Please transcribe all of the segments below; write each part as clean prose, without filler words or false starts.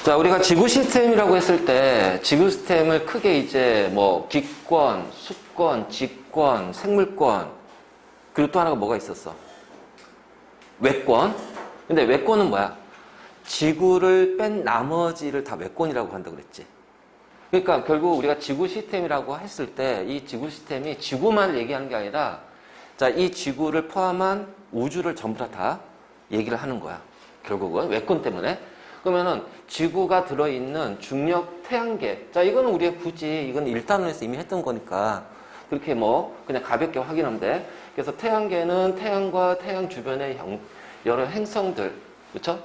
자, 우리가 지구 시스템이라고 했을 때 지구 시스템을 크게 이제 뭐 기권, 수권, 지권, 생물권 그리고 또 하나가 뭐가 있었어? 외권. 근데 외권은 뭐야? 지구를 뺀 나머지를 다 외권이라고 한다고 그랬지. 그러니까 결국 우리가 지구 시스템이라고 했을 때 이 지구 시스템이 지구만 얘기하는 게 아니라 자, 이 지구를 포함한 우주를 전부 다 얘기를 하는 거야. 결국은 외권 때문에. 그러면은 지구가 들어있는 중력 태양계. 자, 이거는 우리가 굳이 이건 1단원에서 이미 했던 거니까 그렇게 뭐 그냥 가볍게 확인하면 돼. 그래서 태양계는 태양과 태양 주변의 여러 행성들, 그렇죠?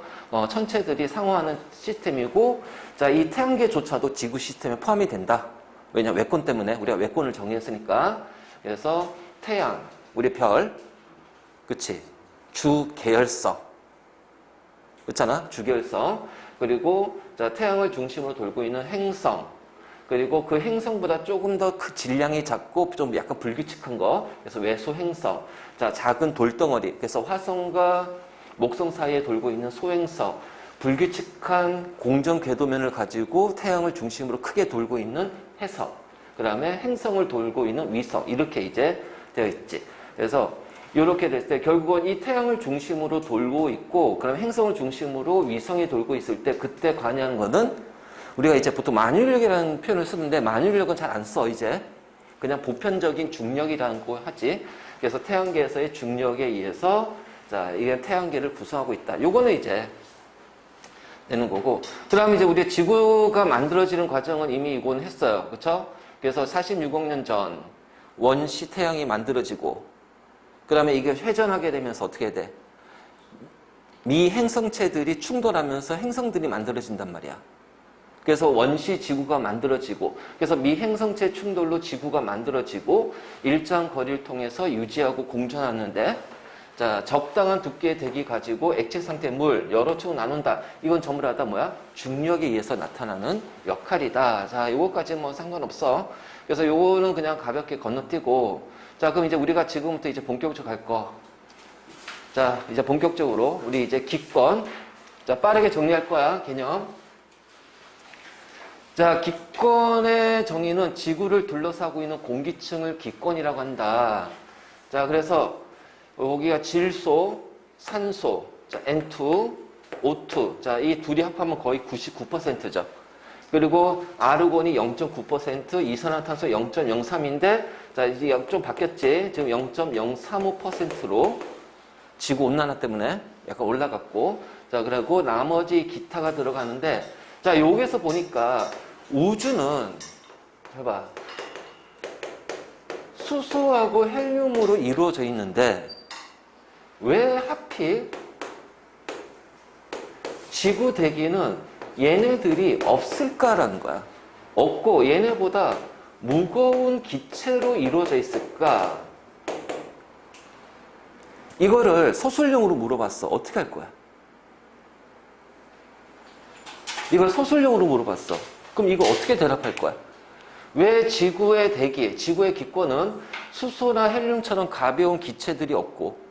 천체들이 상호하는 시스템이고, 자, 이 태양계조차도 지구 시스템에 포함이 된다. 왜냐, 외권 때문에 우리가 외권을 정의했으니까. 그래서 태양, 우리 별, 그치? 주 계열성, 그렇잖아? 주계열성. 그리고 자, 태양을 중심으로 돌고 있는 행성. 그리고 그 행성보다 조금 더 질량이 작고 좀 약간 불규칙한 거. 그래서 외소 행성. 자, 작은 돌덩어리. 그래서 화성과 목성 사이에 돌고 있는 소행성. 불규칙한 공전 궤도면을 가지고 태양을 중심으로 크게 돌고 있는 해성. 그 다음에 행성을 돌고 있는 위성. 이렇게 이제 되어 있지. 그래서 이렇게 됐을 때 결국은 이 태양을 중심으로 돌고 있고 그럼 행성을 중심으로 위성이 돌고 있을 때 그때 관여하는 거는 우리가 이제 보통 만유력이라는 표현을 쓰는데 만유력은 잘 안 써 이제. 그냥 보편적인 중력이라는 거 하지. 그래서 태양계에서의 중력에 의해서 자, 이게 태양계를 구성하고 있다. 요거는 이제 되는 거고. 그 다음에 이제 우리 지구가 만들어지는 과정은 이미 이건 했어요. 그쵸? 그래서 46억 년 전 원시 태양이 만들어지고 그 다음에 이게 회전하게 되면서 어떻게 돼? 미 행성체들이 충돌하면서 행성들이 만들어진단 말이야. 그래서 원시 지구가 만들어지고 그래서 미 행성체 충돌로 지구가 만들어지고 일정 거리를 통해서 유지하고 공전하는데 자, 적당한 두께의 대기 가지고 액체 상태 물 여러 축 나눈다. 이건 전부 다 뭐야? 중력에 의해서 나타나는 역할이다. 자, 요거까지 뭐 상관없어. 그래서 요거는 그냥 가볍게 건너뛰고 자, 그럼 이제 우리가 지금부터 이제 본격적으로 갈 거. 자, 이제 본격적으로 우리 이제 기권. 자, 빠르게 정리할 거야, 개념. 자, 기권의 정의는 지구를 둘러싸고 있는 공기층을 기권이라고 한다. 자, 그래서 여기가 질소, 산소, 자, N2, O2. 자, 이 둘이 합하면 거의 99%죠. 그리고 아르곤이 0.9%, 이산화탄소 0.03인데, 자, 이제 좀 바뀌었지. 지금 0.035%로 지구온난화 때문에 약간 올라갔고, 자, 그리고 나머지 기타가 들어가는데, 자, 여기서 보니까 우주는, 해봐. 수소하고 헬륨으로 이루어져 있는데, 왜 하필 지구 대기는 얘네들이 없을까라는 거야. 없고 얘네보다 무거운 기체로 이루어져 있을까? 이거를 서술형으로 물어봤어. 어떻게 할 거야? 이걸 서술형으로 물어봤어. 그럼 이거 어떻게 대답할 거야? 왜 지구의 대기, 지구의 기권은 수소나 헬륨처럼 가벼운 기체들이 없고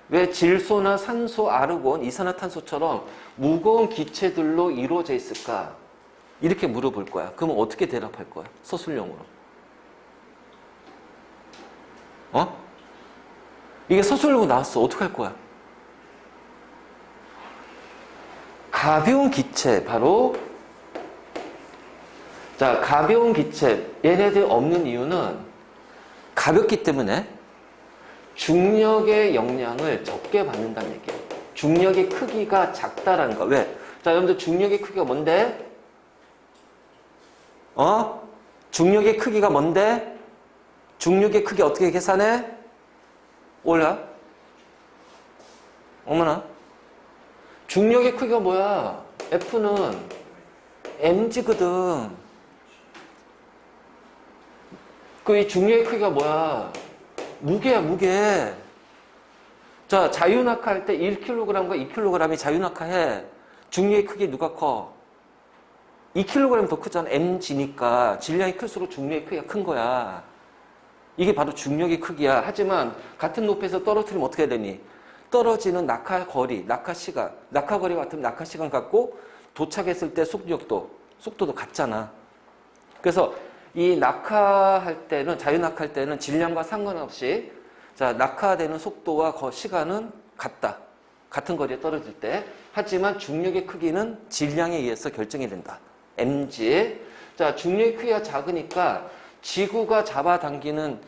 왜 질소나 산소, 아르곤, 이산화탄소처럼 무거운 기체들로 이루어져 있을까? 이렇게 물어볼 거야. 그러면 어떻게 대답할 거야? 서술형으로. 이게 서술형으로 나왔어. 어떻게 할 거야? 가벼운 기체, 바로 자, 가벼운 기체, 얘네들 없는 이유는 가볍기 때문에 중력의 영향을 적게 받는다는 얘기예요. 중력의 크기가 작다라는 거. 왜? 자, 여러분들 중력의 크기가 뭔데? 중력의 크기가 뭔데? 중력의 크기 어떻게 계산해? 몰라? 어머나. 중력의 크기가 뭐야? F는 mg거든. 그 이 중력의 크기가 뭐야? 무게야, 무게. 자, 자유낙하할 때 1kg과 2kg이 자유낙하해. 중력의 크기 누가 커? 2kg 더 크잖아. mg니까. 질량이 클수록 중력의 크기가 큰 거야. 이게 바로 중력의 크기야. 하지만 같은 높이에서 떨어뜨리면 어떻게 되니? 떨어지는 낙하 거리, 낙하 시간. 낙하 거리 같으면 낙하 시간 같고 도착했을 때 속도도 같잖아. 그래서 이 낙하할 때는, 자유낙하할 때는 질량과 상관없이 자, 낙하되는 속도와 시간은 같다. 같은 거리에 떨어질 때. 하지만 중력의 크기는 질량에 의해서 결정이 된다. mg. 자, 중력의 크기가 작으니까 지구가 잡아당기는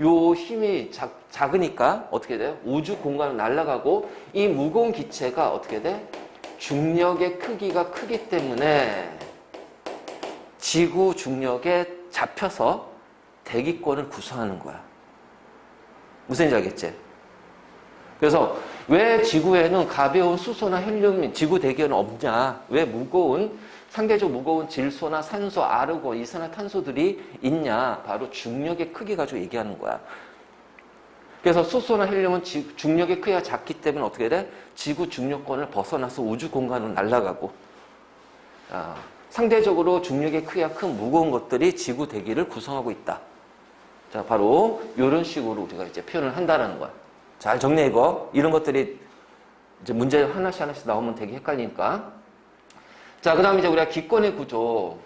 요 힘이 작으니까 어떻게 돼요? 우주 공간을 날아가고 이 무거운 기체가 어떻게 돼? 중력의 크기가 크기 때문에 지구 중력에 잡혀서 대기권을 구성하는 거야. 무슨 얘기인지 알겠지? 그래서 왜 지구에는 가벼운 수소나 헬륨, 지구 대기에는 없냐? 왜 상대적으로 무거운 질소나 산소, 아르곤, 이산화탄소들이 있냐? 바로 중력의 크기 가지고 얘기하는 거야. 그래서 수소나 헬륨은 중력의 크기가 작기 때문에 어떻게 돼? 지구 중력권을 벗어나서 우주 공간으로 날아가고, 상대적으로 중력의 크기가 큰 무거운 것들이 지구 대기를 구성하고 있다. 자, 바로 이런 식으로 우리가 이제 표현을 한다는 거야. 잘 정리해 이거. 이런 것들이 이제 문제 하나씩 나오면 되게 헷갈리니까. 자, 그 다음에 이제 우리가 기권의 구조.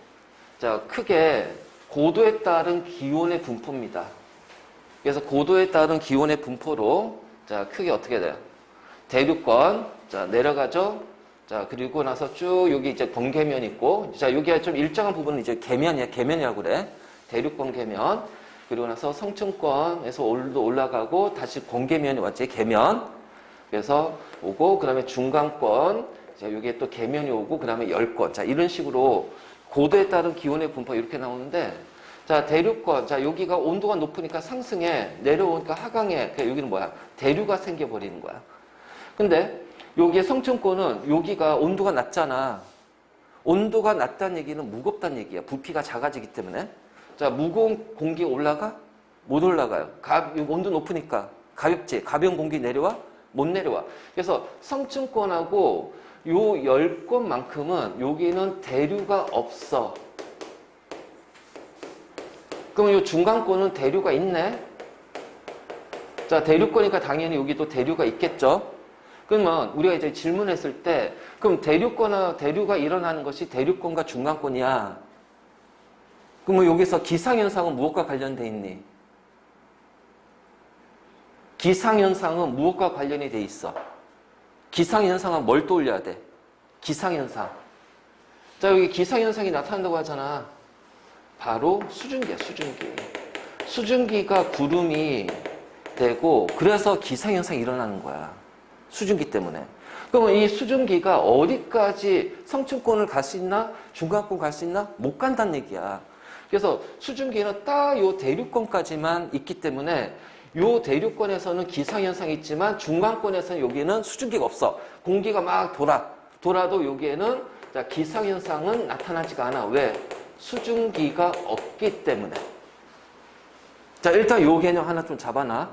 자, 크게 고도에 따른 기온의 분포입니다. 그래서 고도에 따른 기온의 분포로, 자, 크게 어떻게 돼요? 대륙권, 자, 내려가죠? 자, 그리고 나서 쭉 여기 이제 번개면 있고, 자, 여기가 좀 일정한 부분은 이제 계면이라고 그래. 대륙권 계면. 그리고 나서 성층권에서 올라가고, 다시 번개면이 왔지, 계면. 그래서 오고, 그 다음에 중간권, 자, 여기에 또 계면이 오고, 그 다음에 열권. 자, 이런 식으로 고도에 따른 기온의 분포가 이렇게 나오는데, 자, 대륙권. 자, 여기가 온도가 높으니까 상승해. 내려오니까 하강해. 그러니까 여기는 뭐야? 대류가 생겨버리는 거야. 근데, 여기에 성층권은 여기가 온도가 낮잖아. 온도가 낮다는 얘기는 무겁다는 얘기야. 부피가 작아지기 때문에. 자, 무거운 공기 올라가? 못 올라가요. 온도 높으니까. 가볍지? 가벼운 공기 내려와? 못 내려와. 그래서 성층권하고 요 열권만큼은 여기는 대류가 없어. 그럼 요 중간권은 대류가 있네? 자, 대류권이니까 당연히 여기도 대류가 있겠죠? 그러면 우리가 이제 질문했을 때, 그럼 대류가 일어나는 것이 대류권과 중간권이야. 그러면 여기서 기상현상은 무엇과 관련돼 있니? 기상현상은 무엇과 관련이 돼 있어? 기상현상은 뭘 떠올려야 돼? 기상현상. 자, 여기 기상현상이 나타난다고 하잖아. 바로 수증기야, 수증기. 수증기가 구름이 되고, 그래서 기상현상이 일어나는 거야. 수증기 때문에. 그러면 이 수증기가 어디까지 성층권을 갈 수 있나? 중간권 갈 수 있나? 못 간다는 얘기야. 그래서 수증기는 딱 요 대륙권까지만 있기 때문에 요 대륙권에서는 기상현상이 있지만 중간권에서는 여기는 수증기가 없어. 공기가 막 돌아도 여기에는 기상현상은 나타나지가 않아. 왜? 수증기가 없기 때문에. 자, 일단 요 개념 하나 좀 잡아놔.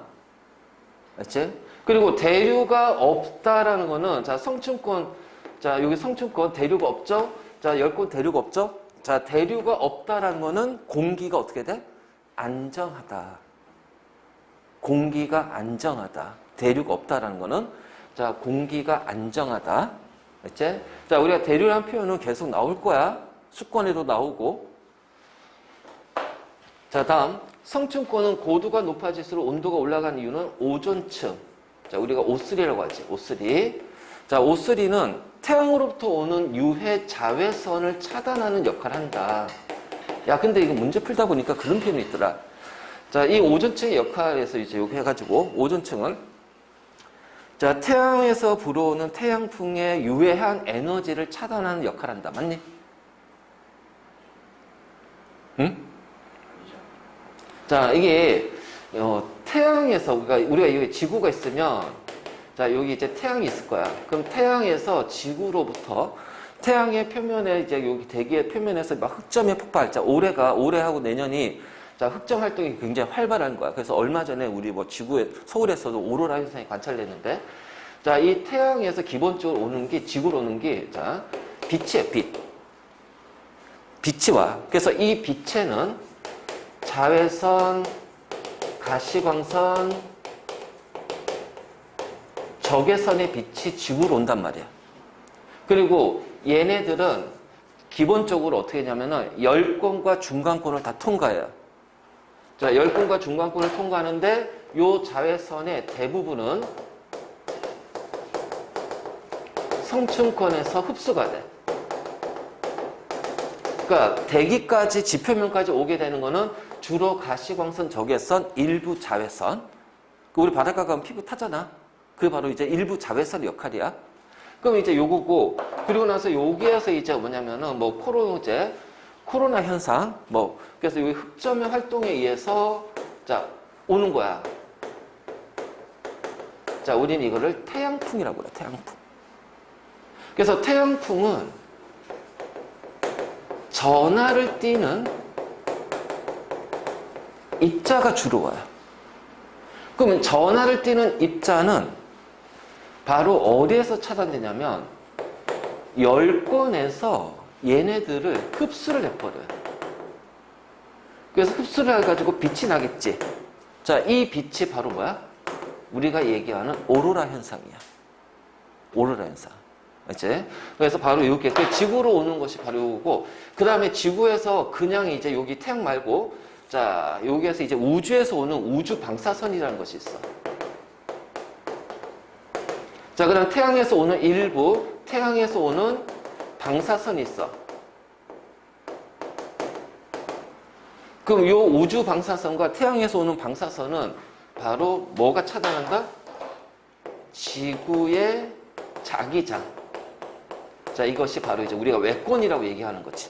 알지? 그리고 대류가 없다라는 거는, 자, 성층권, 자, 여기 성층권 대류가 없죠? 자, 열권 대류가 없죠? 자, 대류가 없다라는 거는 공기가 어떻게 돼? 안정하다. 공기가 안정하다. 대류가 없다라는 거는, 자, 공기가 안정하다. 알지? 자, 우리가 대류라는 표현은 계속 나올 거야. 수권에도 나오고. 자, 다음. 성층권은 고도가 높아질수록 온도가 올라가는 이유는 오존층. 자, 우리가 O3라고 하지. O3. 자, O3는 태양으로부터 오는 유해 자외선을 차단하는 역할을 한다. 야, 근데 이거 문제 풀다 보니까 그런 표현이 있더라. 자, 이 오존층의 역할에서 이제 여기 해가지고, 오존층은, 자, 태양에서 불어오는 태양풍의 유해한 에너지를 차단하는 역할을 한다. 맞니? 응? 자, 이게, 태양에서, 우리가 여기 지구가 있으면, 자, 여기 이제 태양이 있을 거야. 그럼 태양에서 지구로부터, 태양의 표면에, 이제 여기 대기의 표면에서 막 흑점이 폭발. 자, 올해하고 내년이, 자, 흑점 활동이 굉장히 활발한 거야. 그래서 얼마 전에 우리 뭐 지구에, 서울에서도 오로라 현상이 관찰됐는데, 자, 이 태양에서 기본적으로 오는 게, 지구로 오는 게, 자, 빛이에요, 빛. 빛이 와. 그래서 이 빛에는 자외선, 가시광선, 적외선의 빛이 지구로 온단 말이야. 그리고 얘네들은 기본적으로 어떻게 하냐면은 열권과 중간권을 다 통과해요. 자, 열권과 중간권을 통과하는데 요 자외선의 대부분은 성층권에서 흡수가 돼. 그러니까 대기까지 지표면까지 오게 되는 거는 주로 가시광선, 적외선, 일부 자외선. 우리 바닷가 가면 피부 타잖아. 그게 바로 이제 일부 자외선 역할이야. 그럼 이제 요거고, 그리고 나서 여기에서 이제 뭐냐면은 뭐 코로나 현상, 뭐 그래서 이 흑점의 활동에 의해서 자 오는 거야. 자, 우리는 이거를 태양풍이라고 그래. 태양풍. 그래서 태양풍은 전하를 띠는 입자가 주로 와요. 그러면 전하를 띠는 입자는 바로 어디에서 차단되냐면 열권에서 얘네들을 흡수를 해버려요. 그래서 흡수를 해가지고 빛이 나겠지. 자, 이 빛이 바로 뭐야? 우리가 얘기하는 오로라 현상이야. 오로라 현상. 그치? 그래서 바로 이렇게 지구로 오는 것이 바로 이거고, 그 다음에 지구에서 그냥 이제 여기 태양 말고, 자, 여기에서 이제 우주에서 오는 우주 방사선이라는 것이 있어. 자, 그 다음 태양에서 오는 일부, 태양에서 오는 방사선이 있어. 그럼 이 우주 방사선과 태양에서 오는 방사선은 바로 뭐가 차단한다? 지구의 자기장. 자, 이것이 바로 이제 우리가 외권이라고 얘기하는 거지.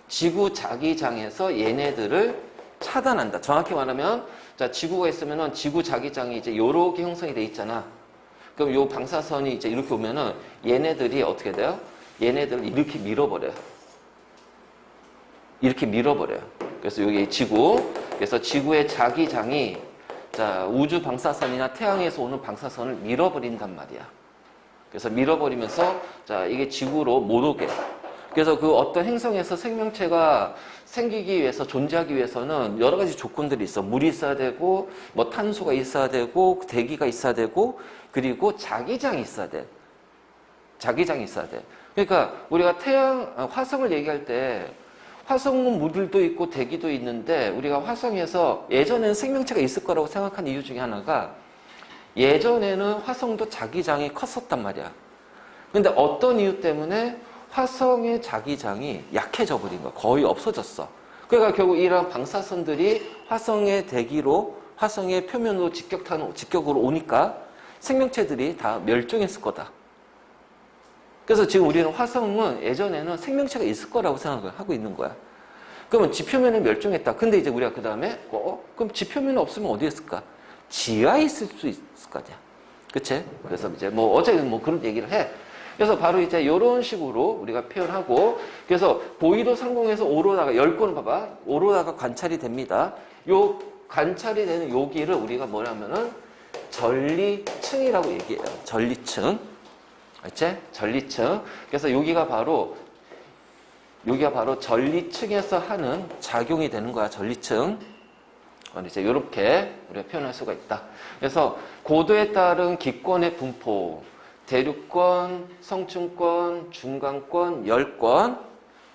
지구 자기장에서 얘네들을 차단한다. 정확히 말하면, 자, 지구가 있으면은 지구 자기장이 이제 요렇게 형성이 돼 있잖아. 그럼 요 방사선이 이제 이렇게 오면은 얘네들이 어떻게 돼요? 얘네들을 이렇게 밀어버려요. 이렇게 밀어버려요. 그래서 여기 지구, 그래서 지구의 자기장이 자, 우주 방사선이나 태양에서 오는 방사선을 밀어버린단 말이야. 그래서 밀어버리면서 자, 이게 지구로 못 오게. 그래서 그 어떤 행성에서 생명체가 생기기 위해서, 존재하기 위해서는 여러 가지 조건들이 있어. 물이 있어야 되고, 뭐 탄소가 있어야 되고, 대기가 있어야 되고, 그리고 자기장이 있어야 돼. 자기장이 있어야 돼. 그러니까 우리가 화성을 얘기할 때 화성은 물도 있고 대기도 있는데, 우리가 화성에서 예전에는 생명체가 있을 거라고 생각한 이유 중에 하나가, 예전에는 화성도 자기장이 컸었단 말이야. 근데 어떤 이유 때문에 화성의 자기장이 약해져 버린 거야. 거의 없어졌어. 그러니까 결국 이런 방사선들이 화성의 대기로, 화성의 표면으로 직격으로 오니까 생명체들이 다 멸종했을 거다. 그래서 지금 우리는 화성은 예전에는 생명체가 있을 거라고 생각을 하고 있는 거야. 그러면 지표면은 멸종했다. 근데 이제 우리가 그 다음에 그럼 지표면이 없으면 어디에 있을까? 지하에 있을 수 있을 거 아니야. 그치? 그래서 이제 뭐 어제 뭐 그런 얘기를 해. 그래서 바로 이제 이런 식으로 우리가 표현하고, 그래서 보이도 상공에서 오로라가, 열권 봐봐. 오로라가 관찰이 됩니다. 요 관찰이 되는 여기를 우리가 뭐냐면은 전리층이라고 얘기해요. 전리층. 알지? 전리층. 그래서 여기가 바로 전리층에서 하는 작용이 되는 거야. 전리층. 이제 이렇게 우리가 표현할 수가 있다. 그래서 고도에 따른 기권의 분포, 대류권, 성층권, 중간권, 열권.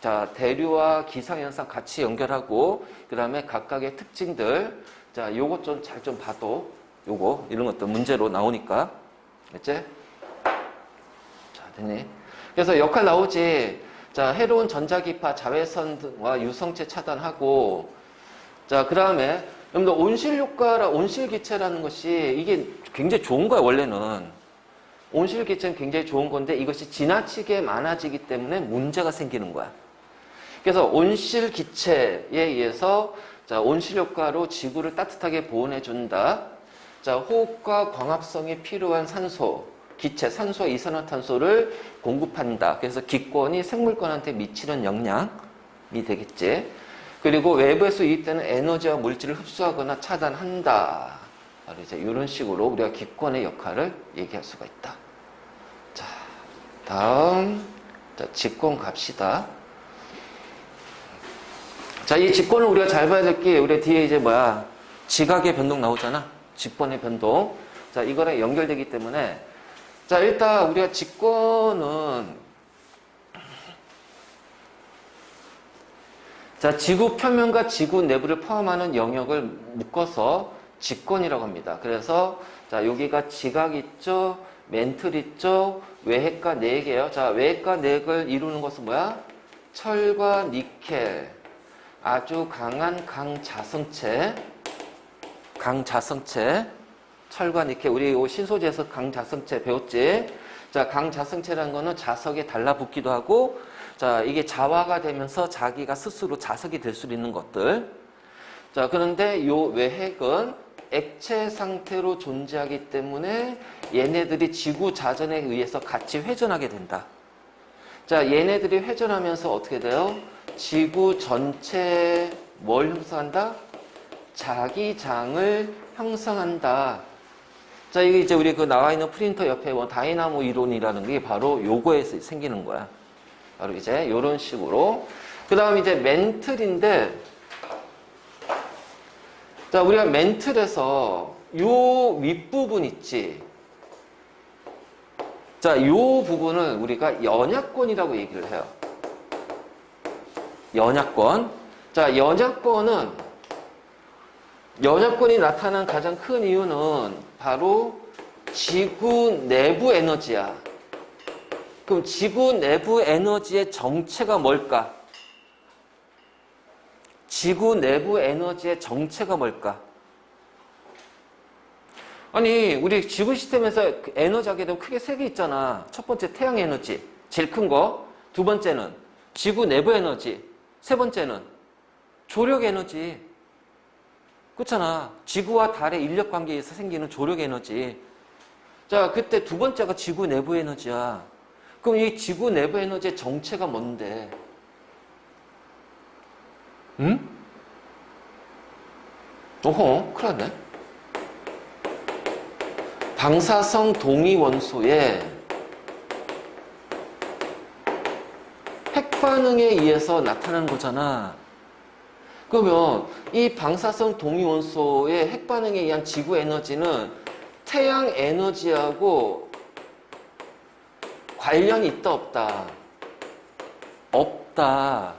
자, 대류와 기상현상 같이 연결하고, 그 다음에 각각의 특징들. 자, 요것 좀 잘 좀 봐도, 요거, 이런 것도 문제로 나오니까. 됐지? 자, 됐니? 그래서 역할 나오지. 자, 해로운 전자기파, 자외선과 유성체 차단하고, 자, 그 다음에, 여러분들 온실기체라는 것이 이게 굉장히 좋은 거야, 원래는. 온실기체는 굉장히 좋은 건데 이것이 지나치게 많아지기 때문에 문제가 생기는 거야. 그래서 온실기체에 의해서 자, 온실효과로 지구를 따뜻하게 보온해준다. 자, 호흡과 광합성이 필요한 산소, 기체, 산소와 이산화탄소를 공급한다. 그래서 기권이 생물권한테 미치는 영향이 되겠지. 그리고 외부에서 유입되는 에너지와 물질을 흡수하거나 차단한다. 바로 이제 이런 식으로 우리가 기권의 역할을 얘기할 수가 있다. 자, 다음, 자, 직권 갑시다. 자, 이 직권을 우리가 잘 봐야 될 게, 우리 뒤에 이제 뭐야, 지각의 변동 나오잖아. 직권의 변동. 자, 이거랑 연결되기 때문에, 자, 일단 우리가 직권은 자, 지구 표면과 지구 내부를 포함하는 영역을 묶어서 직권이라고 합니다. 그래서 자, 여기가 지각 있죠? 멘틀 있죠? 외핵과 내핵이에요. 자, 외핵과 내핵을 이루는 것은 뭐야? 철과 니켈. 아주 강한 강자성체. 철과 니켈. 우리 신소재에서 강자성체 배웠지? 자, 강자성체라는 거는 자석에 달라붙기도 하고, 자, 이게 자화가 되면서 자기가 스스로 자석이 될 수 있는 것들. 자, 그런데 요 외핵은 액체 상태로 존재하기 때문에 얘네들이 지구 자전에 의해서 같이 회전하게 된다. 자, 얘네들이 회전하면서 어떻게 돼요? 지구 전체에 뭘 형성한다? 자기장을 형성한다. 자, 이게 이제 우리 그 나와 있는 프린터 옆에 뭐 다이나모 이론이라는 게 바로 요거에서 생기는 거야. 바로 이제 요런 식으로. 그 다음 이제 멘틀인데, 자, 우리가 멘틀에서 요 윗부분 있지. 자, 요 부분을 우리가 연약권이라고 얘기를 해요. 연약권. 자, 연약권이 나타난 가장 큰 이유는 바로 지구 내부 에너지야. 그럼 지구 내부 에너지의 정체가 뭘까? 지구 내부 에너지의 정체가 뭘까? 아니, 우리 지구 시스템에서 에너지 하게 되면 크게 세 개 있잖아. 첫 번째 태양 에너지, 제일 큰 거. 두 번째는 지구 내부 에너지. 세 번째는 조력 에너지. 그렇잖아. 지구와 달의 인력 관계에서 생기는 조력 에너지. 자, 그때 두 번째가 지구 내부 에너지야. 그럼 이 지구 내부 에너지의 정체가 뭔데? 응? 오호, 큰일 났네. 방사성 동위원소의 핵반응에 의해서 나타나는 거잖아. 그러면 이 방사성 동위원소의 핵반응에 의한 지구 에너지는 태양 에너지하고 관련이 있다 없다? 없다.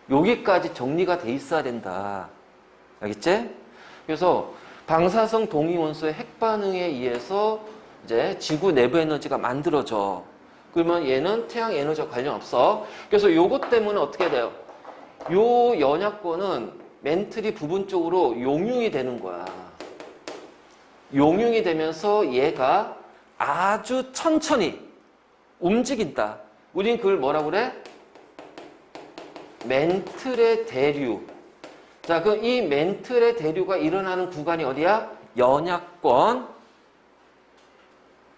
여기까지 정리가 돼 있어야 된다. 알겠지? 그래서 방사성 동위원소의 핵반응에 의해서 이제 지구 내부 에너지가 만들어져. 그러면 얘는 태양 에너지와 관련 없어. 그래서 요것 때문에 어떻게 돼요? 요 연약권은 멘틀이 부분적으로 용융이 되는 거야. 용융이 되면서 얘가 아주 천천히 움직인다. 우린 그걸 뭐라고 그래? 멘틀의 대류. 자, 그럼 이 멘틀의 대류가 일어나는 구간이 어디야? 연약권.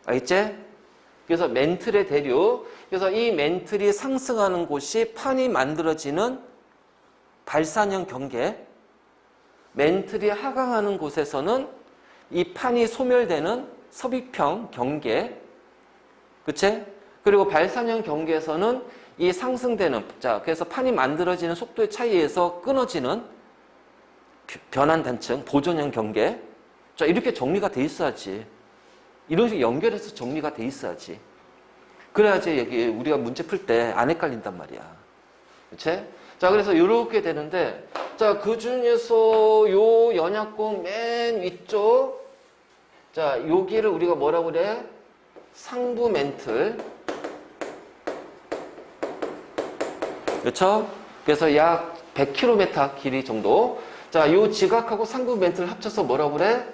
알겠지? 그래서 멘틀의 대류. 그래서 이 멘틀이 상승하는 곳이 판이 만들어지는 발산형 경계. 멘틀이 하강하는 곳에서는 이 판이 소멸되는 섭입형 경계. 그치? 그리고 발산형 경계에서는 이 상승되는, 자, 그래서 판이 만들어지는 속도의 차이에서 끊어지는 변환 단층, 보존형 경계. 자, 이렇게 정리가 돼 있어야지. 이런 식으로 연결해서 정리가 돼 있어야지. 그래야지 여기 우리가 문제 풀 때 안 헷갈린단 말이야. 그치? 자, 그래서 이렇게 되는데, 자, 그 중에서 요 연약권 맨 위쪽, 자, 여기를 우리가 뭐라고 그래? 상부 멘틀. 그렇죠? 그래서 약 100km 길이 정도. 자, 요 지각하고 상부 멘틀을 합쳐서 뭐라고 그래?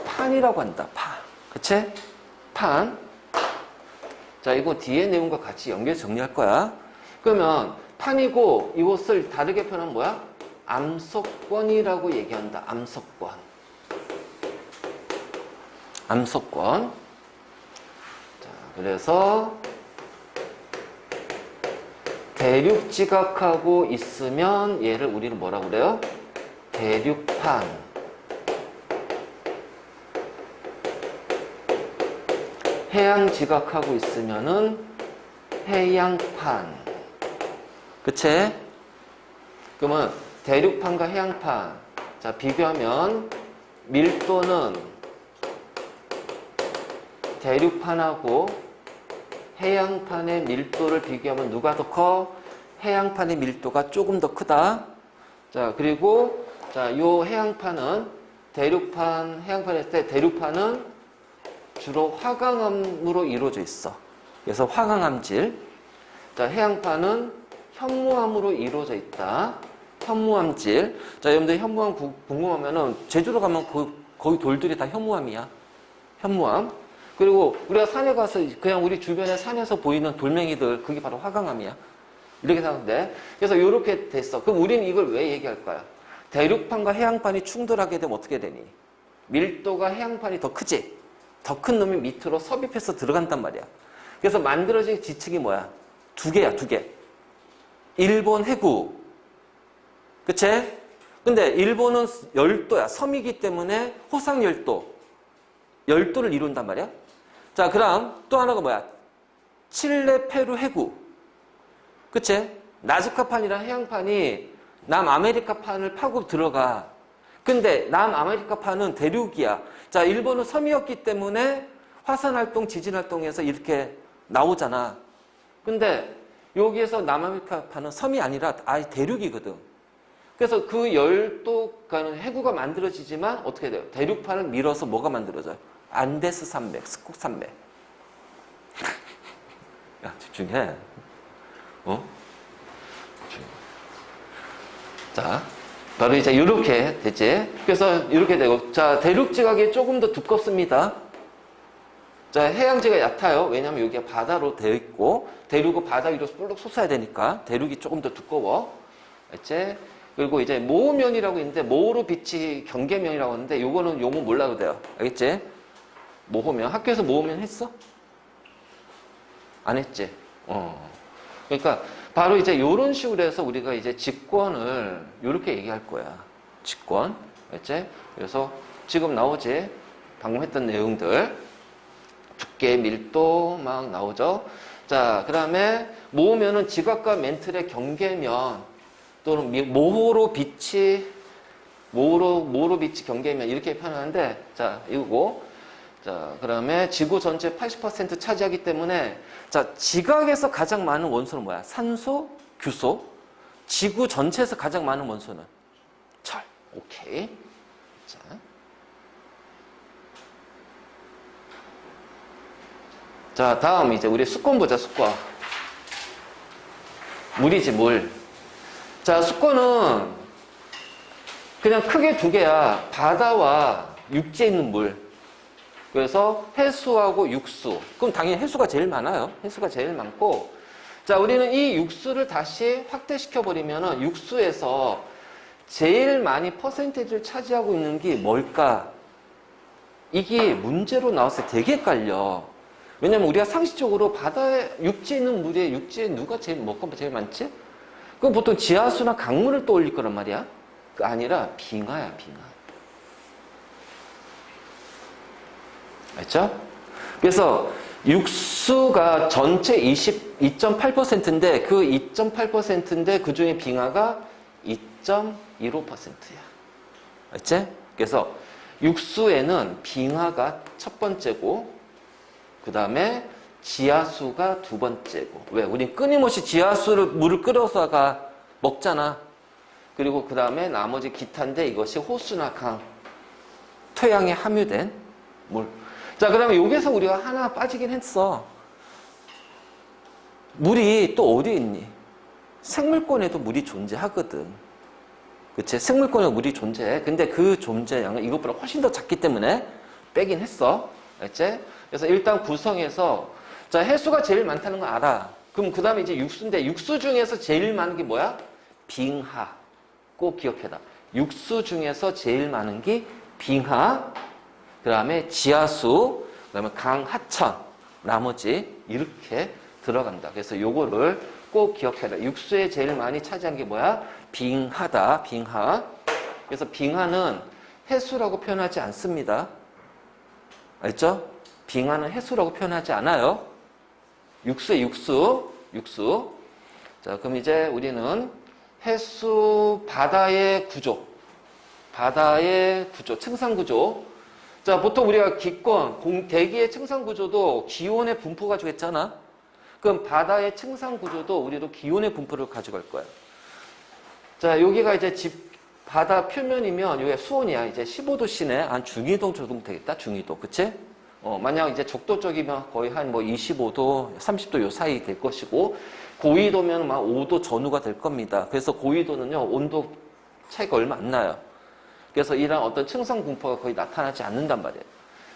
판이라고 한다. 판. 그치? 판. 자, 이거 뒤에 내용과 같이 연결해서 정리할 거야. 그러면 판이고 이것을 다르게 표현하면 뭐야? 암석권이라고 얘기한다. 암석권. 암석권. 자, 그래서 대륙 지각하고 있으면 얘를 우리는 뭐라고 그래요? 대륙판. 해양 지각하고 있으면은 해양판. 그치? 그러면 대륙판과 해양판. 자, 비교하면 밀도는 대륙판하고 해양판의 밀도를 비교하면 누가 더 커? 해양판의 밀도가 조금 더 크다. 자, 그리고 자, 요 해양판은 대륙판, 해양판에 있을 때 대륙판은 주로 화강암으로 이루어져 있어. 그래서 화강암질. 자, 해양판은 현무암으로 이루어져 있다. 현무암질. 자, 여러분들 현무암 궁금하면은 제주도 가면 거기 돌들이 다 현무암이야. 현무암. 그리고 우리가 산에 가서 그냥 우리 주변에 산에서 보이는 돌멩이들 그게 바로 화강암이야. 이렇게 생각하는데 그래서 이렇게 됐어. 그럼 우리는 이걸 왜 얘기할 거야? 대륙판과 해양판이 충돌하게 되면 어떻게 되니? 밀도가 해양판이 더 크지? 더 큰 놈이 밑으로 섭입해서 들어간단 말이야. 그래서 만들어진 지층이 뭐야? 두 개야, 두 개. 일본 해구. 그치? 근데 일본은 열도야. 섬이기 때문에 호상 열도. 열도를 이룬단 말이야. 자, 그럼 또 하나가 뭐야? 칠레, 페루 해구. 그치? 나즈카판이랑 해양판이 남아메리카판을 파고 들어가. 근데 남아메리카판은 대륙이야. 자, 일본은 섬이었기 때문에 화산활동, 지진활동에서 이렇게 나오잖아. 근데 여기에서 남아메리카판은 섬이 아니라 아예 대륙이거든. 그래서 그 열도가는 해구가 만들어지지만 어떻게 돼요? 대륙판을 밀어서 뭐가 만들어져요? 안데스 산맥, 스콕 산맥. 야, 집중해. 자, 바로 이제 이렇게 됐지. 그래서 이렇게 되고, 자, 대륙 지각이 조금 더 두껍습니다. 자, 해양지가 얕아요. 왜냐면 여기가 바다로 되어 있고, 대륙은 바다 위로 뿔룩 솟아야 되니까, 대륙이 조금 더 두꺼워. 알지? 그리고 이제 모호면이라고 있는데, 모호로 빛이 경계면이라고 하는데, 요거는 용어 몰라도 돼요. 알겠지? 모호면. 학교에서 모호면 했어? 안 했지? 그러니까, 바로 이제 이런 식으로 해서 우리가 이제 직권을 이렇게 얘기할 거야. 직권. 알지? 그래서 지금 나오지? 방금 했던 내용들. 두께, 밀도 막 나오죠? 자, 그 다음에 모호면은 지각과 멘틀의 경계면 또는 모호로 빛이 경계면 이렇게 표현하는데 자, 이거고. 자, 그 다음에 지구 전체 80% 차지하기 때문에 자, 지각에서 가장 많은 원소는 뭐야? 산소, 규소. 지구 전체에서 가장 많은 원소는 철. 오케이. 자. 자, 다음 이제 우리 수권 보자, 수권. 물이지, 물. 자, 수권은 그냥 크게 두 개야. 바다와 육지에 있는 물. 그래서 해수하고 육수. 그럼 당연히 해수가 제일 많아요. 해수가 제일 많고. 자, 우리는 이 육수를 다시 확대시켜버리면은 육수에서 제일 많이 퍼센테이지를 차지하고 있는 게 뭘까? 이게 문제로 나왔을 때 되게 헷갈려. 왜냐면 우리가 상식적으로 바다에, 육지에 있는 물에 육지에 누가 제일 먹거리 제일 많지? 그럼 보통 지하수나 강물을 떠올릴 거란 말이야. 그 아니라 빙하야, 빙하. 알죠? 그래서 육수가 전체 2.8%인데 그 2.8%인데 그 중에 빙하가 2.15%야. 알지? 그래서 육수에는 빙하가 첫 번째고 그 다음에 지하수가 두 번째고. 왜? 우린 끊임없이 물을 끓여서가 먹잖아. 그리고 그 다음에 나머지 기타인데 이것이 호수나 강, 토양에 함유된 물. 자, 그 다음에 여기서 우리가 하나 빠지긴 했어. 물이 또 어디 있니? 생물권에도 물이 존재하거든. 그치? 생물권에 물이 존재해. 근데 그 존재량은 이것보다 훨씬 더 작기 때문에 빼긴 했어. 알지? 그래서 일단 구성에서, 자, 해수가 제일 많다는 거 알아. 그럼 그 다음에 이제 육수인데, 육수 중에서 제일 많은 게 뭐야? 빙하. 꼭 기억해라. 육수 중에서 제일 많은 게 빙하, 그 다음에 지하수, 그 다음에 강, 하천, 나머지 이렇게 들어간다. 그래서 요거를 꼭 기억해라. 육수에 제일 많이 차지한 게 뭐야? 빙하다, 빙하. 그래서 빙하는 해수라고 표현하지 않습니다. 알죠? 빙하는 해수라고 표현하지 않아요. 육수에 육수. 자, 그럼 이제 우리는 해수, 바다의 구조, 층산 구조. 자, 보통 우리가 기권, 대기의 층산 구조도 기온의 분포 가지고 했잖아. 그럼 바다의 층상 구조도 우리도 기온의 분포를 가져갈 거예요. 자, 여기가 이제 바다 표면이면 여기 수온이야. 이제 15도씨네. 한 중위도 정도 되겠다. 중위도. 그치? 만약 이제 적도 쪽이면 거의 한 뭐 25도, 30도 요 사이 될 것이고, 고위도면 막 5도 전후가 될 겁니다. 그래서 고위도는요, 온도 차이가 얼마 안 나요. 그래서 이런 어떤 층상 분포가 거의 나타나지 않는단 말이에요.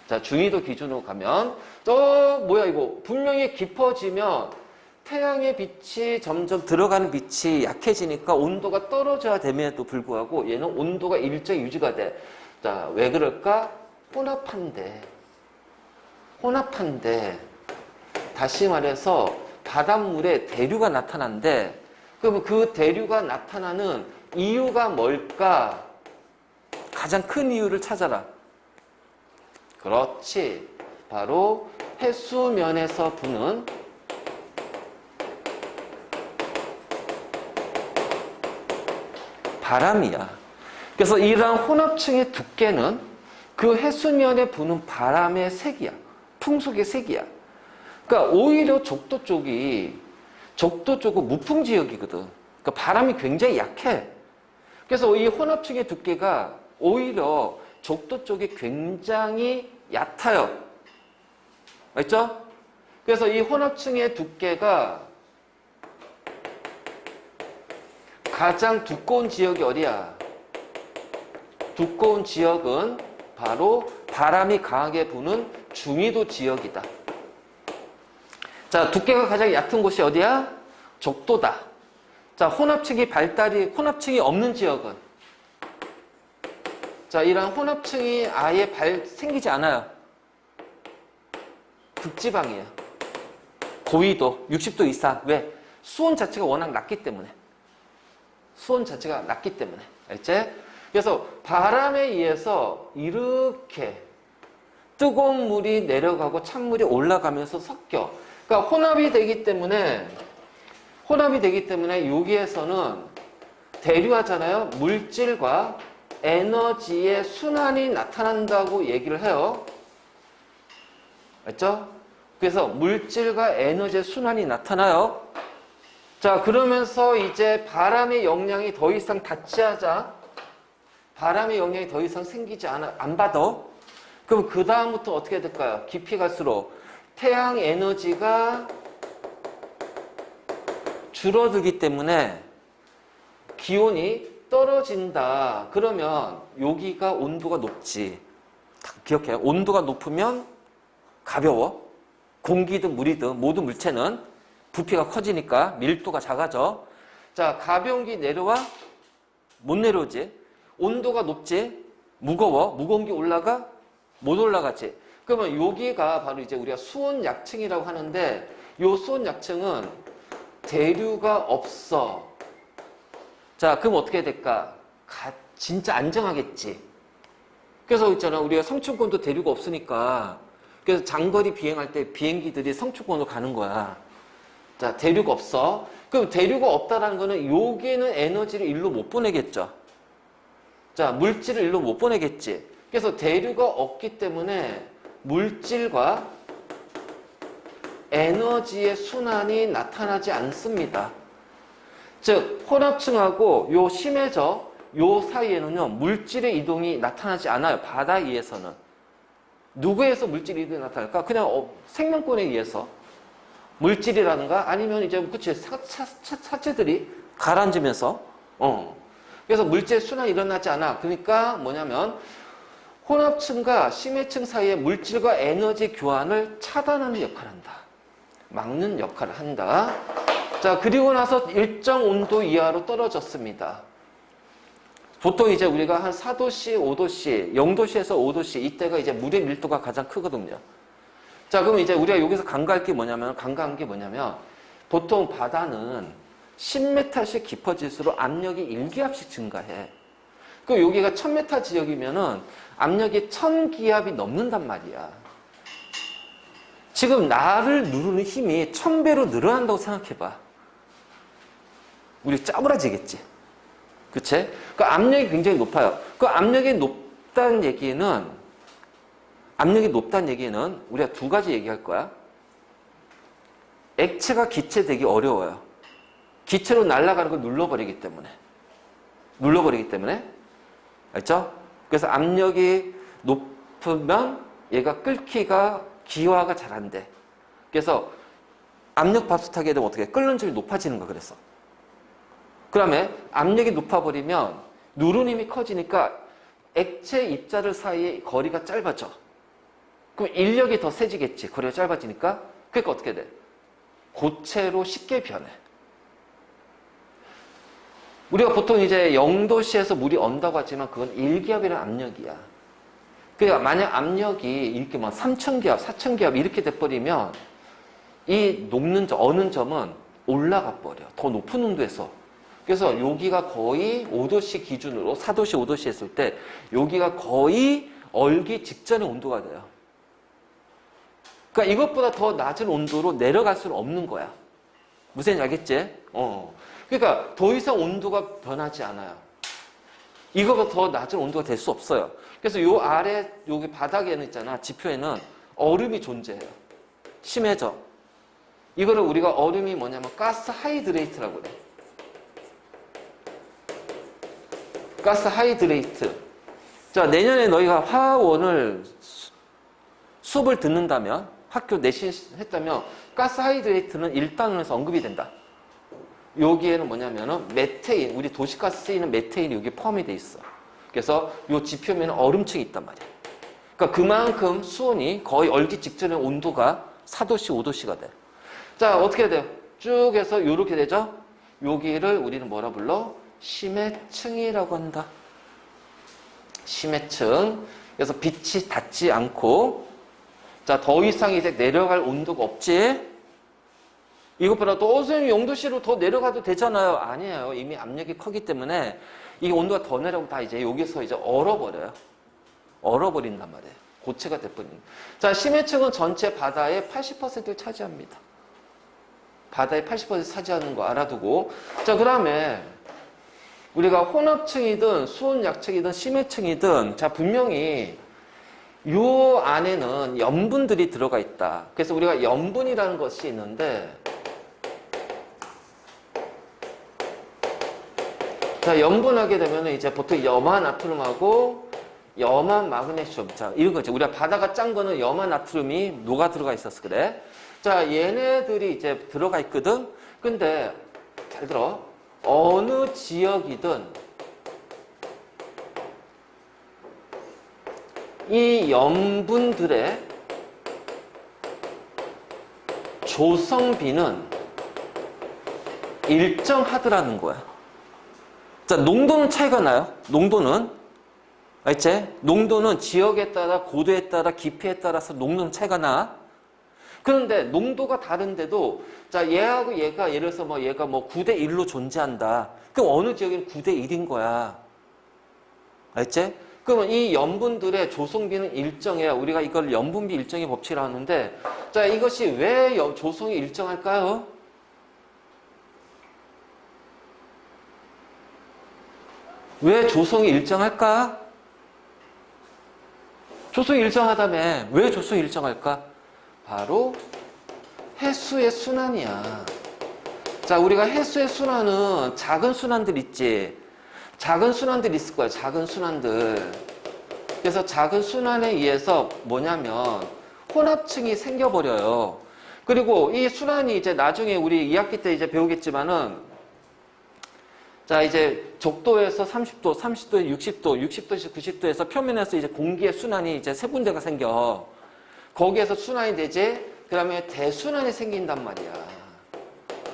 자, 중위도 기준으로 가면, 뭐야, 이거. 분명히 깊어지면 태양의 빛이 점점 들어가는 빛이 약해지니까 온도가 떨어져야 됨에도 불구하고 얘는 온도가 일정히 유지가 돼. 자, 왜 그럴까? 혼합한데, 다시 말해서 바닷물에 대류가 나타난대. 그럼 그 대류가 나타나는 이유가 뭘까? 가장 큰 이유를 찾아라. 그렇지. 바로 해수면에서 부는 바람이야. 그래서 이러한 혼합층의 두께는 그 해수면에 부는 바람의 색이야. 풍속의 색이야. 그러니까 오히려 적도 쪽은 무풍 지역이거든. 그러니까 바람이 굉장히 약해. 그래서 이 혼합층의 두께가 오히려 적도 쪽이 굉장히 얕아요. 맞죠? 그래서 이 혼합층의 두께가 가장 두꺼운 지역이 어디야? 두꺼운 지역은 바로 바람이 강하게 부는 중위도 지역이다. 자, 두께가 가장 얕은 곳이 어디야? 적도다. 자, 혼합층이 없는 지역은? 자, 이런 혼합층이 아예 생기지 않아요. 극지방이에요. 고위도, 60도 이상. 왜? 수온 자체가 워낙 낮기 때문에. 알지? 그래서 바람에 의해서 이렇게 뜨거운 물이 내려가고 찬물이 올라가면서 섞여. 그러니까 혼합이 되기 때문에 여기에서는 대류하잖아요. 물질과 에너지의 순환이 나타난다고 얘기를 해요. 맞죠? 그래서 물질과 에너지의 순환이 나타나요. 자, 그러면서 이제 바람의 영향이 더 이상 바람의 영향이 더 이상 생기지 안 받아. 그럼 그 다음부터 어떻게 될까요? 깊이 갈수록 태양 에너지가 줄어들기 때문에 기온이 떨어진다. 그러면 여기가 온도가 높지. 기억해요. 온도가 높으면 가벼워. 공기든 물이든 모든 물체는 부피가 커지니까 밀도가 작아져. 자, 가벼운 게 내려와? 못 내려오지. 온도가 높지? 무거워? 무거운 게 올라가? 못 올라가지. 그러면 여기가 바로 이제 우리가 수온 약층이라고 하는데, 이 수온 약층은 대류가 없어. 자, 그럼 어떻게 될까? 진짜 안정하겠지. 그래서 있잖아, 우리가 성층권도 대류가 없으니까, 그래서 장거리 비행할 때 비행기들이 성층권으로 가는 거야. 자, 대류가 없어. 그럼 대류가 없다는 거는 여기는 에너지를 일로 못 보내겠죠. 자, 물질을 일로 못 보내겠지. 그래서 대류가 없기 때문에 물질과 에너지의 순환이 나타나지 않습니다. 즉, 혼합층하고 요 심해져 요 사이에는요, 물질의 이동이 나타나지 않아요. 바다에 의해서는. 누구에서 물질의 이동이 나타날까? 그냥 생명권에 의해서. 물질이라든가 아니면 이제 그치 사체들이 가라앉으면서 그래서 물질 순환이 일어나지 않아. 그러니까 뭐냐면 혼합층과 심해층 사이의 물질과 에너지 교환을 차단하는 역할을 한다. 막는 역할을 한다. 자, 그리고 나서 일정 온도 이하로 떨어졌습니다. 보통 이제 우리가 한 4도씨, 5도씨, 0도씨에서 5도씨 이때가 이제 물의 밀도가 가장 크거든요. 자, 그럼 이제 우리가 여기서 간과한 게 뭐냐면 보통 바다는 10m씩 깊어질수록 압력이 1기압씩 증가해. 그 여기가 1000m 지역이면은 압력이 1000기압이 넘는단 말이야. 지금 나를 누르는 힘이 1000배로 늘어난다고 생각해봐. 우리 짜부라지겠지. 그치? 그 압력이 굉장히 높아요. 그 압력이 높다는 얘기는 우리가 두 가지 얘기할 거야. 액체가 기체되기 어려워요. 기체로 날아가는 걸 눌러버리기 때문에. 알죠? 그래서 압력이 높으면 얘가 끓기가 기화가 잘 안 돼. 그래서 압력 밥솥하게 되면 어떻게 끓는 줄이 높아지는 거야. 그래서 그 다음에 압력이 높아버리면 누르림이 커지니까 액체 입자들 사이의 거리가 짧아져. 그럼 인력이 더 세지겠지. 거리가 짧아지니까. 그러니까 어떻게 돼? 고체로 쉽게 변해. 우리가 보통 이제 0도씨에서 물이 언다고 하지만 그건 1기압이라는 압력이야. 그러니까 만약 압력이 이렇게 막 3000기압, 4000기압 이렇게 돼버리면 이 녹는 점, 어는 점은 올라가 버려. 더 높은 온도에서. 그래서 여기가 거의 5도씨 기준으로 4도씨, 5도씨 했을 때 여기가 거의 얼기 직전의 온도가 돼요. 그러니까 이것보다 더 낮은 온도로 내려갈 수는 없는 거야. 무슨 얘기인지 알겠지? 그러니까 더 이상 온도가 변하지 않아요. 이거보다 더 낮은 온도가 될 수 없어요. 그래서 요 아래 여기 바닥에는 있잖아. 지표에는 얼음이 존재해요. 심해져. 이거를 우리가 얼음이 뭐냐면 가스 하이드레이트라고 그래. 가스 하이드레이트. 자, 내년에 너희가 화학원을 수업을 듣는다면, 학교 내신했다면 가스 하이드레이트는 1단원에서 언급이 된다. 여기에는 뭐냐면은 메테인, 우리 도시가스 쓰이는 메테인이 여기 포함이 돼 있어. 그래서 요 지표면에 얼음층이 있단 말이야. 그러니까 그만큼 수온이 거의 얼기 직전의 온도가 4도씨, 5도씨가 돼. 자, 어떻게 돼요? 쭉 해서 이렇게 되죠? 여기를 우리는 뭐라 불러? 심해층이라고 한다. 심해층. 그래서 빛이 닿지 않고, 자, 더 이상 이제 내려갈 온도가 없지? 이것보다 또 선생님 0도씨로 더 내려가도 되잖아요. 아니에요. 이미 압력이 크기 때문에 이 온도가 더 내려가면 다 이제 여기서 이제 얼어버려요. 얼어버린단 말이에요. 고체가 돼버리는. 자, 심해층은 전체 바다의 80%를 차지합니다. 바다의 80% 차지하는 거 알아두고. 자, 그 다음에 우리가 혼합층이든 수온 약층이든 심해층이든 자, 분명히 요 안에는 염분들이 들어가 있다. 그래서 우리가 염분이라는 것이 있는데, 자, 염분하게 되면 이제 보통 염화 나트륨하고 염화 마그네슘. 자, 이런 거죠. 우리가 바다가 짠 거는 염화 나트륨이 녹아 들어가 있어서 그래. 자, 얘네들이 이제 들어가 있거든. 근데 잘 들어. 어느 지역이든 이 염분들의 조성비는 일정하더라는 거야. 자, 농도는 차이가 나요. 농도는. 알지? 농도는 지역에 따라, 고도에 따라, 깊이에 따라서 농도는 차이가 나. 그런데 농도가 다른데도, 자, 얘하고 얘가, 예를 들어서 뭐 얘가 뭐 9대 1로 존재한다. 그럼 어느 지역에는 9대 1인 거야. 알지? 그러면 이 염분들의 조성비는 일정해요. 우리가 이걸 염분비 일정의 법칙이라고 하는데, 자, 이것이 왜 조성이 일정할까요? 왜 조성이 일정할까? 조성이 일정하다며. 왜 조성이 일정할까? 바로 해수의 순환이야. 자, 우리가 해수의 순환은 작은 순환들 있지. 작은 순환들 있을 거야. 작은 순환들. 그래서 작은 순환에 의해서 뭐냐면 혼합층이 생겨버려요. 그리고 이 순환이 이제 나중에 우리 2학기 때 이제 배우겠지만은, 자, 이제 적도에서 30도, 30도에서 60도, 60도에서 90도에서 표면에서 이제 공기의 순환이 이제 세 군데가 생겨. 거기에서 순환이 되지. 그 다음에 대순환이 생긴단 말이야.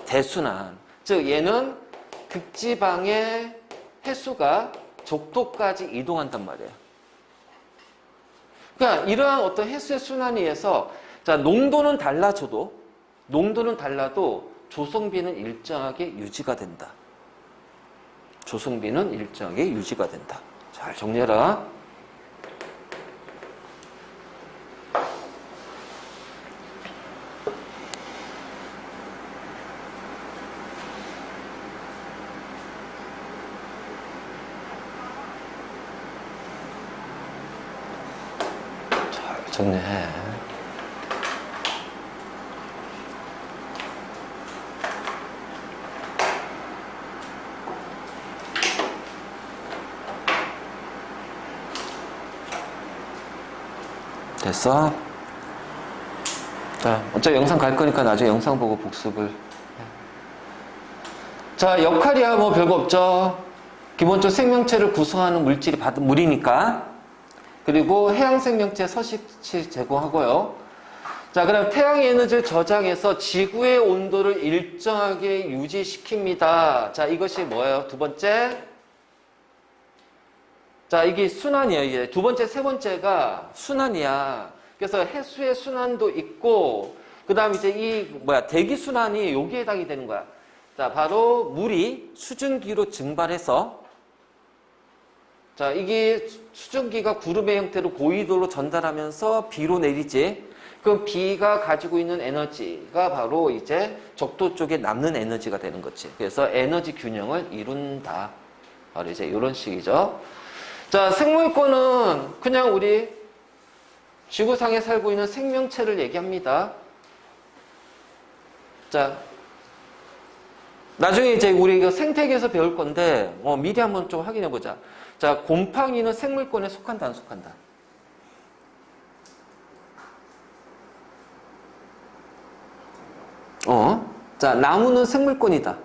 대순환. 즉, 얘는 극지방의 해수가 적도까지 이동한단 말이에요. 그러니까 이러한 어떤 해수의 순환에 의해서, 자, 농도는 달라도 조성비는 일정하게 유지가 된다. 조성비는 일정하게 유지가 된다. 잘 정리해라. 잘 정리해. 됐어? 자, 어차피 영상 갈 거니까 나중에 영상 보고 복습을. 자, 역할이야 뭐 별거 없죠. 기본적으로 생명체를 구성하는 물질이 물이니까. 그리고 해양 생명체 서식지 제공하고요. 자, 그럼 태양 에너지를 저장해서 지구의 온도를 일정하게 유지시킵니다. 자, 이것이 뭐예요? 두 번째. 자, 이게 순환이에요. 이게 두 번째, 세 번째가 순환이야. 그래서 해수의 순환도 있고, 그 다음 이제 대기 순환이 여기에 해당이 되는 거야. 자, 바로 물이 수증기로 증발해서, 자, 이게 수증기가 구름의 형태로 고緯도로 전달하면서 비로 내리지. 그럼 비가 가지고 있는 에너지가 바로 이제 적도 쪽에 남는 에너지가 되는 거지. 그래서 에너지 균형을 이룬다. 바로 이제 이런 식이죠. 자, 생물권은 그냥 우리 지구상에 살고 있는 생명체를 얘기합니다. 자, 나중에 이제 우리 이거 생태계에서 배울 건데, 미리 한번 좀 확인해 보자. 자, 곰팡이는 생물권에 속한다, 안 속한다? 자, 나무는 생물권이다.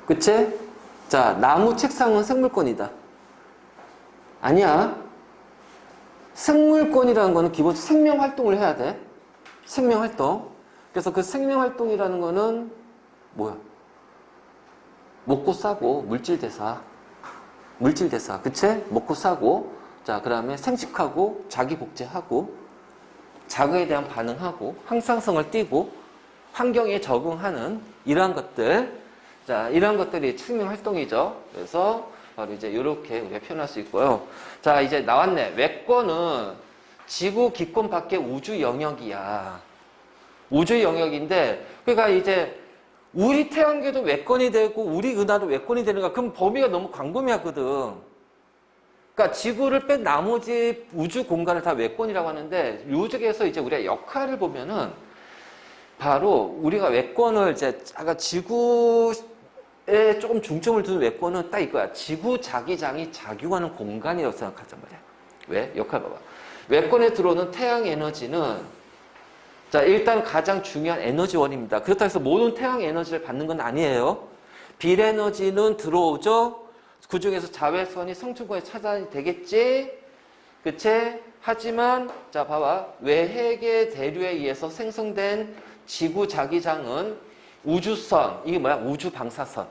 그치? 자, 나무 책상은 생물권이다. 아니야. 생물권이라는 거는 기본적으로 생명활동을 해야 돼. 생명활동. 그래서 그 생명활동이라는 거는 뭐야? 먹고 싸고, 물질대사. 물질대사. 그치? 먹고 싸고, 자, 그 다음에 생식하고, 자기복제하고, 자극에 대한 반응하고, 항상성을 띠고, 환경에 적응하는 이러한 것들. 자, 이러한 것들이 생명활동이죠. 그래서 바로 이제 이렇게 우리가 표현할 수 있고요. 자, 이제 나왔네. 외권은 지구 기권 밖의 우주 영역이야. 우주 영역인데, 그러니까 이제 우리 태양계도 외권이 되고 우리 은하도 외권이 되는 거야. 그럼 범위가 너무 광범위하거든. 그러니까 지구를 뺀 나머지 우주 공간을 다 외권이라고 하는데, 요 중에서 이제 우리가 역할을 보면은 바로 우리가 외권을 이제 아까 지구에 조금 중점을 두는 외권은 딱 이거야. 지구 자기장이 작용하는 공간이라고 생각하자 말이야. 왜? 역할 봐봐. 외권에 들어오는 태양 에너지는, 자, 일단 가장 중요한 에너지원입니다. 그렇다고 해서 모든 태양 에너지를 받는 건 아니에요. 빌 에너지는 들어오죠. 그 중에서 자외선이 성층권에 차단이 되겠지. 그치? 하지만, 자, 봐봐. 외핵의 대류에 의해서 생성된 지구 자기장은 우주선, 이게 뭐야? 우주 방사선.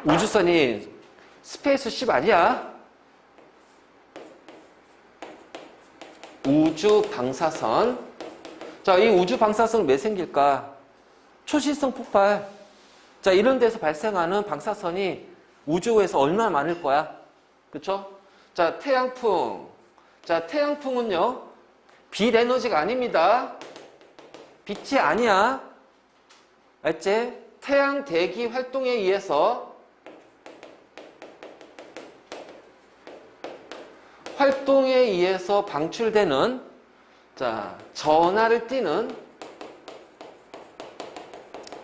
우주선이 스페이스십 아니야? 우주 방사선. 자, 이 우주 방사선은 왜 생길까? 초실성 폭발. 자, 이런 데서 발생하는 방사선이 우주에서 얼마나 많을 거야? 그쵸? 자, 태양풍. 자, 태양풍은요, 빛 에너지가 아닙니다. 빛이 아니야. 알지? 태양 대기 활동에 의해서 방출되는, 자, 전하를 띠는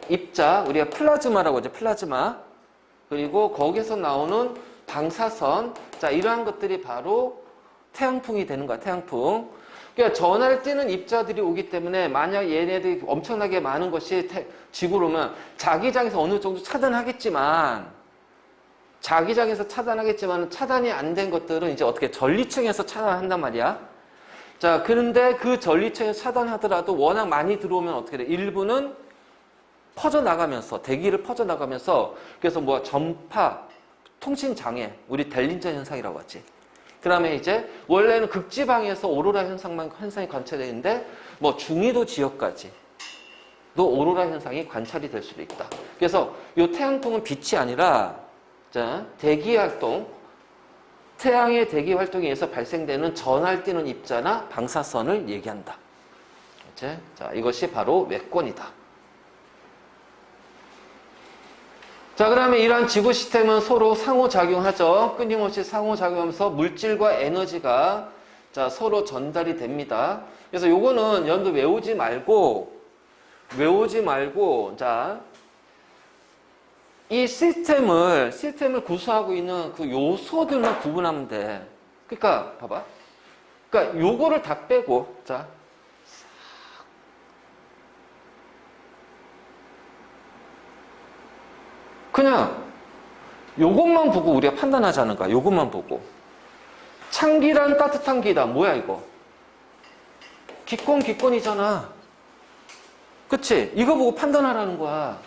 입자, 우리가 플라즈마라고 하죠. 플라즈마. 그리고 거기서 나오는 방사선. 자, 이러한 것들이 바로 태양풍이 되는 거야. 태양풍. 그러니까 전하를 띠는 입자들이 오기 때문에 만약 얘네들이 엄청나게 많은 것이 지구로 오면 자기장에서 어느 정도 차단하겠지만, 차단이 안 된 것들은 이제 어떻게 전리층에서 차단한단 말이야. 자, 그런데 그 전리층에서 차단하더라도 워낙 많이 들어오면 어떻게 돼? 일부는 퍼져나가면서, 대기를 퍼져나가면서, 그래서 뭐 전파, 통신장애, 우리 델린저 현상이라고 하지. 그 다음에 이제 원래는 극지방에서 오로라 현상이 관찰되는데 뭐 중위도 지역까지 또 오로라 현상이 관찰이 될 수도 있다. 그래서 이 태양풍은 빛이 아니라, 자, 대기 활동, 태양의 대기 활동에 의해서 발생되는 전하를 띠는 입자나 방사선을 얘기한다. 그치? 자, 이것이 바로 외권이다. 자, 그러면 이러한 지구 시스템은 서로 상호작용하죠. 끊임없이 상호작용하면서 물질과 에너지가, 자, 서로 전달이 됩니다. 그래서 요거는 여러분들 외우지 말고, 자, 이 시스템을 구성하고 있는 그 요소들만 구분하면 돼. 그러니까, 봐봐. 그러니까 요거를 다 빼고, 자. 그냥 요것만 보고 우리가 판단하자는 거야. 요것만 보고. 찬기란 따뜻한 기다. 뭐야 이거? 기권이잖아. 그치? 이거 보고 판단하라는 거야.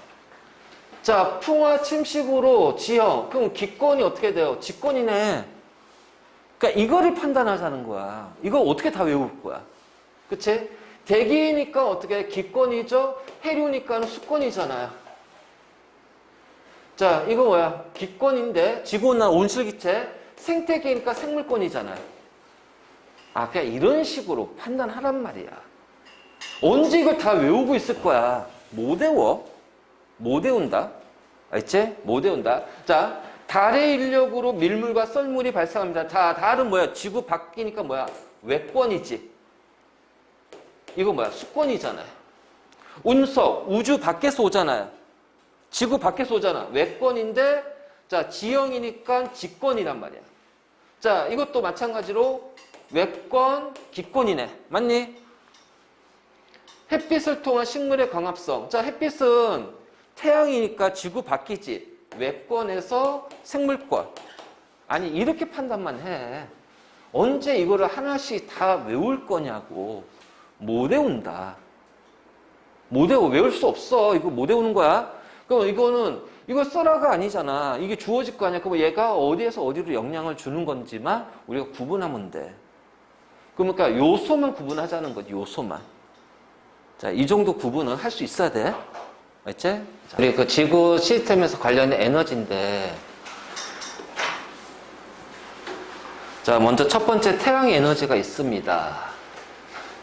자, 풍화 침식으로 지형. 그럼 기권이 어떻게 돼요? 직권이네. 그러니까 이거를 판단하자는 거야. 이거 어떻게 다 외울 거야? 그치? 대기니까 어떻게 기권이죠? 해류니까는 수권이잖아요. 자, 이거 뭐야? 기권인데 지구온난 온실기체 생태계니까 생물권이잖아요. 아, 그냥 이런 식으로 판단하란 말이야. 언제 이걸 다 외우고 있을 거야? 못 외워. 못 외운다. 알지? 못 외운다. 자, 달의 인력으로 밀물과 썰물이 발생합니다. 자, 달은 뭐야? 지구 밖이니까 뭐야? 외권이지. 이거 뭐야? 수권이잖아요. 운석, 우주 밖에서 오잖아요. 지구 밖에서 오잖아. 외권인데, 자, 지형이니까 직권이란 말이야. 자, 이것도 마찬가지로 외권, 기권이네. 맞니? 햇빛을 통한 식물의 광합성. 자, 햇빛은 태양이니까 지구 밖이지. 외권에서 생물권. 아니, 이렇게 판단만 해. 언제 이거를 하나씩 다 외울 거냐고. 못 외운다. 못 외워. 외울 수 없어. 이거 못 외우는 거야. 그럼 이거 써라가 아니잖아. 이게 주어질 거 아니야. 그럼 얘가 어디에서 어디로 영향을 주는 건지만 우리가 구분하면 돼. 그러니까 요소만 구분하자는 거지. 요소만. 자, 이 정도 구분은 할 수 있어야 돼. 알지? 우리 그 지구 시스템에서 관련된 에너지인데, 자, 먼저 첫 번째 태양의 에너지가 있습니다.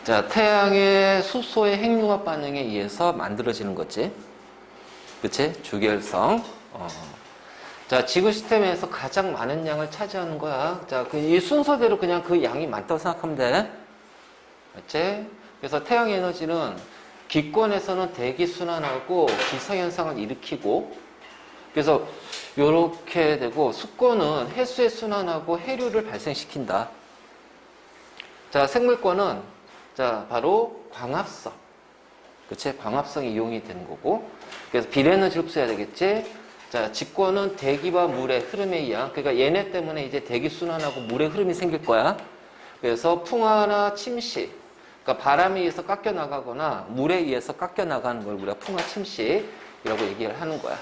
자, 태양의 수소의 핵융합 반응에 의해서 만들어지는 거지. 그치? 주결성. 자, 지구 시스템에서 가장 많은 양을 차지하는 거야. 자, 이 순서대로 그냥 그 양이 많다고 생각하면 돼. 그치? 그래서 태양 에너지는 기권에서는 대기 순환하고 기상현상을 일으키고, 그래서 요렇게 되고, 수권은 해수에 순환하고 해류를 발생시킨다. 자, 생물권은, 자, 바로 광합성. 그치? 광합성이 이용이 되는 거고, 그래서 비례에너지를 흡수해야 되겠지? 자, 직권은 대기와 물의 흐름에 의한, 그러니까 얘네 때문에 이제 대기 순환하고 물의 흐름이 생길 거야. 그래서 풍화나 침식, 그러니까 바람에 의해서 깎여 나가거나 물에 의해서 깎여 나가는 걸 우리가 풍화 침식이라고 얘기를 하는 거야.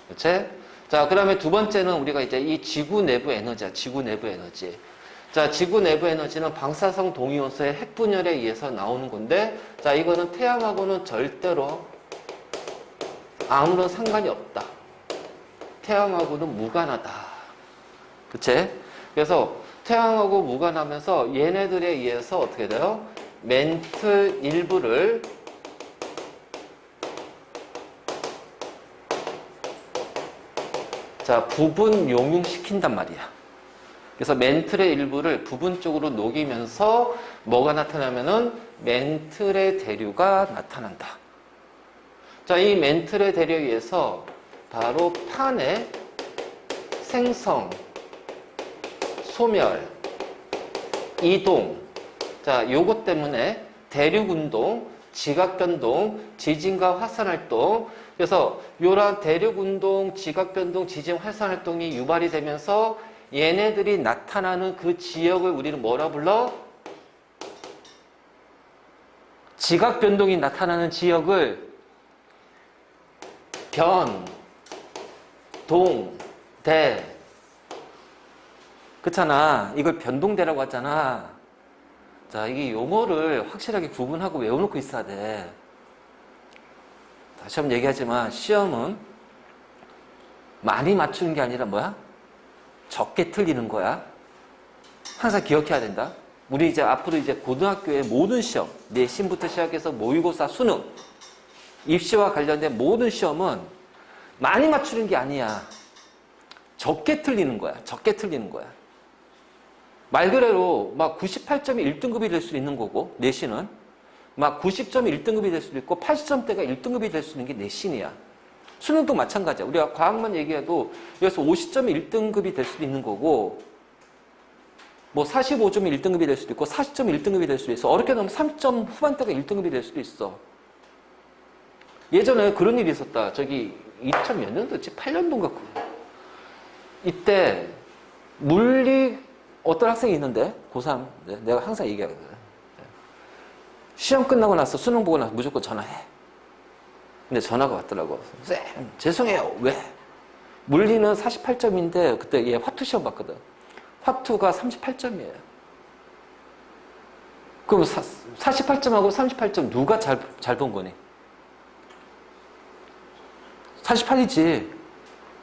그치? 자, 그 다음에 두 번째는 우리가 이제 이 지구 내부 에너지야. 지구 내부 에너지. 자, 지구 내부 에너지는 방사성 동위원소의 핵분열에 의해서 나오는 건데, 자, 이거는 태양하고는 절대로 아무런 상관이 없다. 태양하고는 무관하다. 그치? 그래서 태양하고 무관하면서 얘네들에 의해서 어떻게 돼요? 멘틀 일부를 자, 부분 용융시킨단 말이야. 그래서 멘틀의 일부를 부분적으로 녹이면서 뭐가 나타나면은 멘틀의 대류가 나타난다. 자, 이 멘틀의 대류에 의해서 바로 판의 생성, 소멸, 이동. 자, 요것 때문에 대륙운동, 지각변동, 지진과 화산활동. 그래서 요런 대륙운동, 지각변동, 지진, 화산활동이 유발이 되면서 얘네들이 나타나는 그 지역을 우리는 뭐라 불러? 지각변동이 나타나는 지역을 변, 동, 대. 그렇잖아. 이걸 변동대라고 하잖아. 자, 이게 용어를 확실하게 구분하고 외워놓고 있어야 돼. 다시 한번 얘기하지만 시험은 많이 맞추는 게 아니라 뭐야? 적게 틀리는 거야. 항상 기억해야 된다. 우리 이제 앞으로 이제 고등학교의 모든 시험, 내신부터 시작해서 모의고사, 수능, 입시와 관련된 모든 시험은 많이 맞추는 게 아니야. 적게 틀리는 거야. 적게 틀리는 거야. 말 그대로 막 98점이 1등급이 될 수 있는 거고, 내신은 막 90점이 1등급이 될 수도 있고 80점대가 1등급이 될 수 있는 게 내신이야. 수능도 마찬가지야. 우리가 과학만 얘기해도 여기서 50점이 1등급이 될 수도 있는 거고, 뭐 45점이 1등급이 될 수도 있고 40점이 1등급이 될 수도 있어. 어렵게 넣으면 3점 후반대가 1등급이 될 수도 있어. 예전에 그런 일이 있었다. 저기 2000 몇 년도지? 8년도인가? 이때 물리 어떤 학생이 있는데 고3 내가 항상 얘기하거든. 시험 끝나고 나서 수능 보고 나서 무조건 전화해. 근데 전화가 왔더라고. 쌤 죄송해요. 왜? 물리는 48점인데 그때 얘 화투 시험 봤거든. 화투가 38점이에요. 그럼 48점하고 38점 누가 잘 본 거니? 48이지.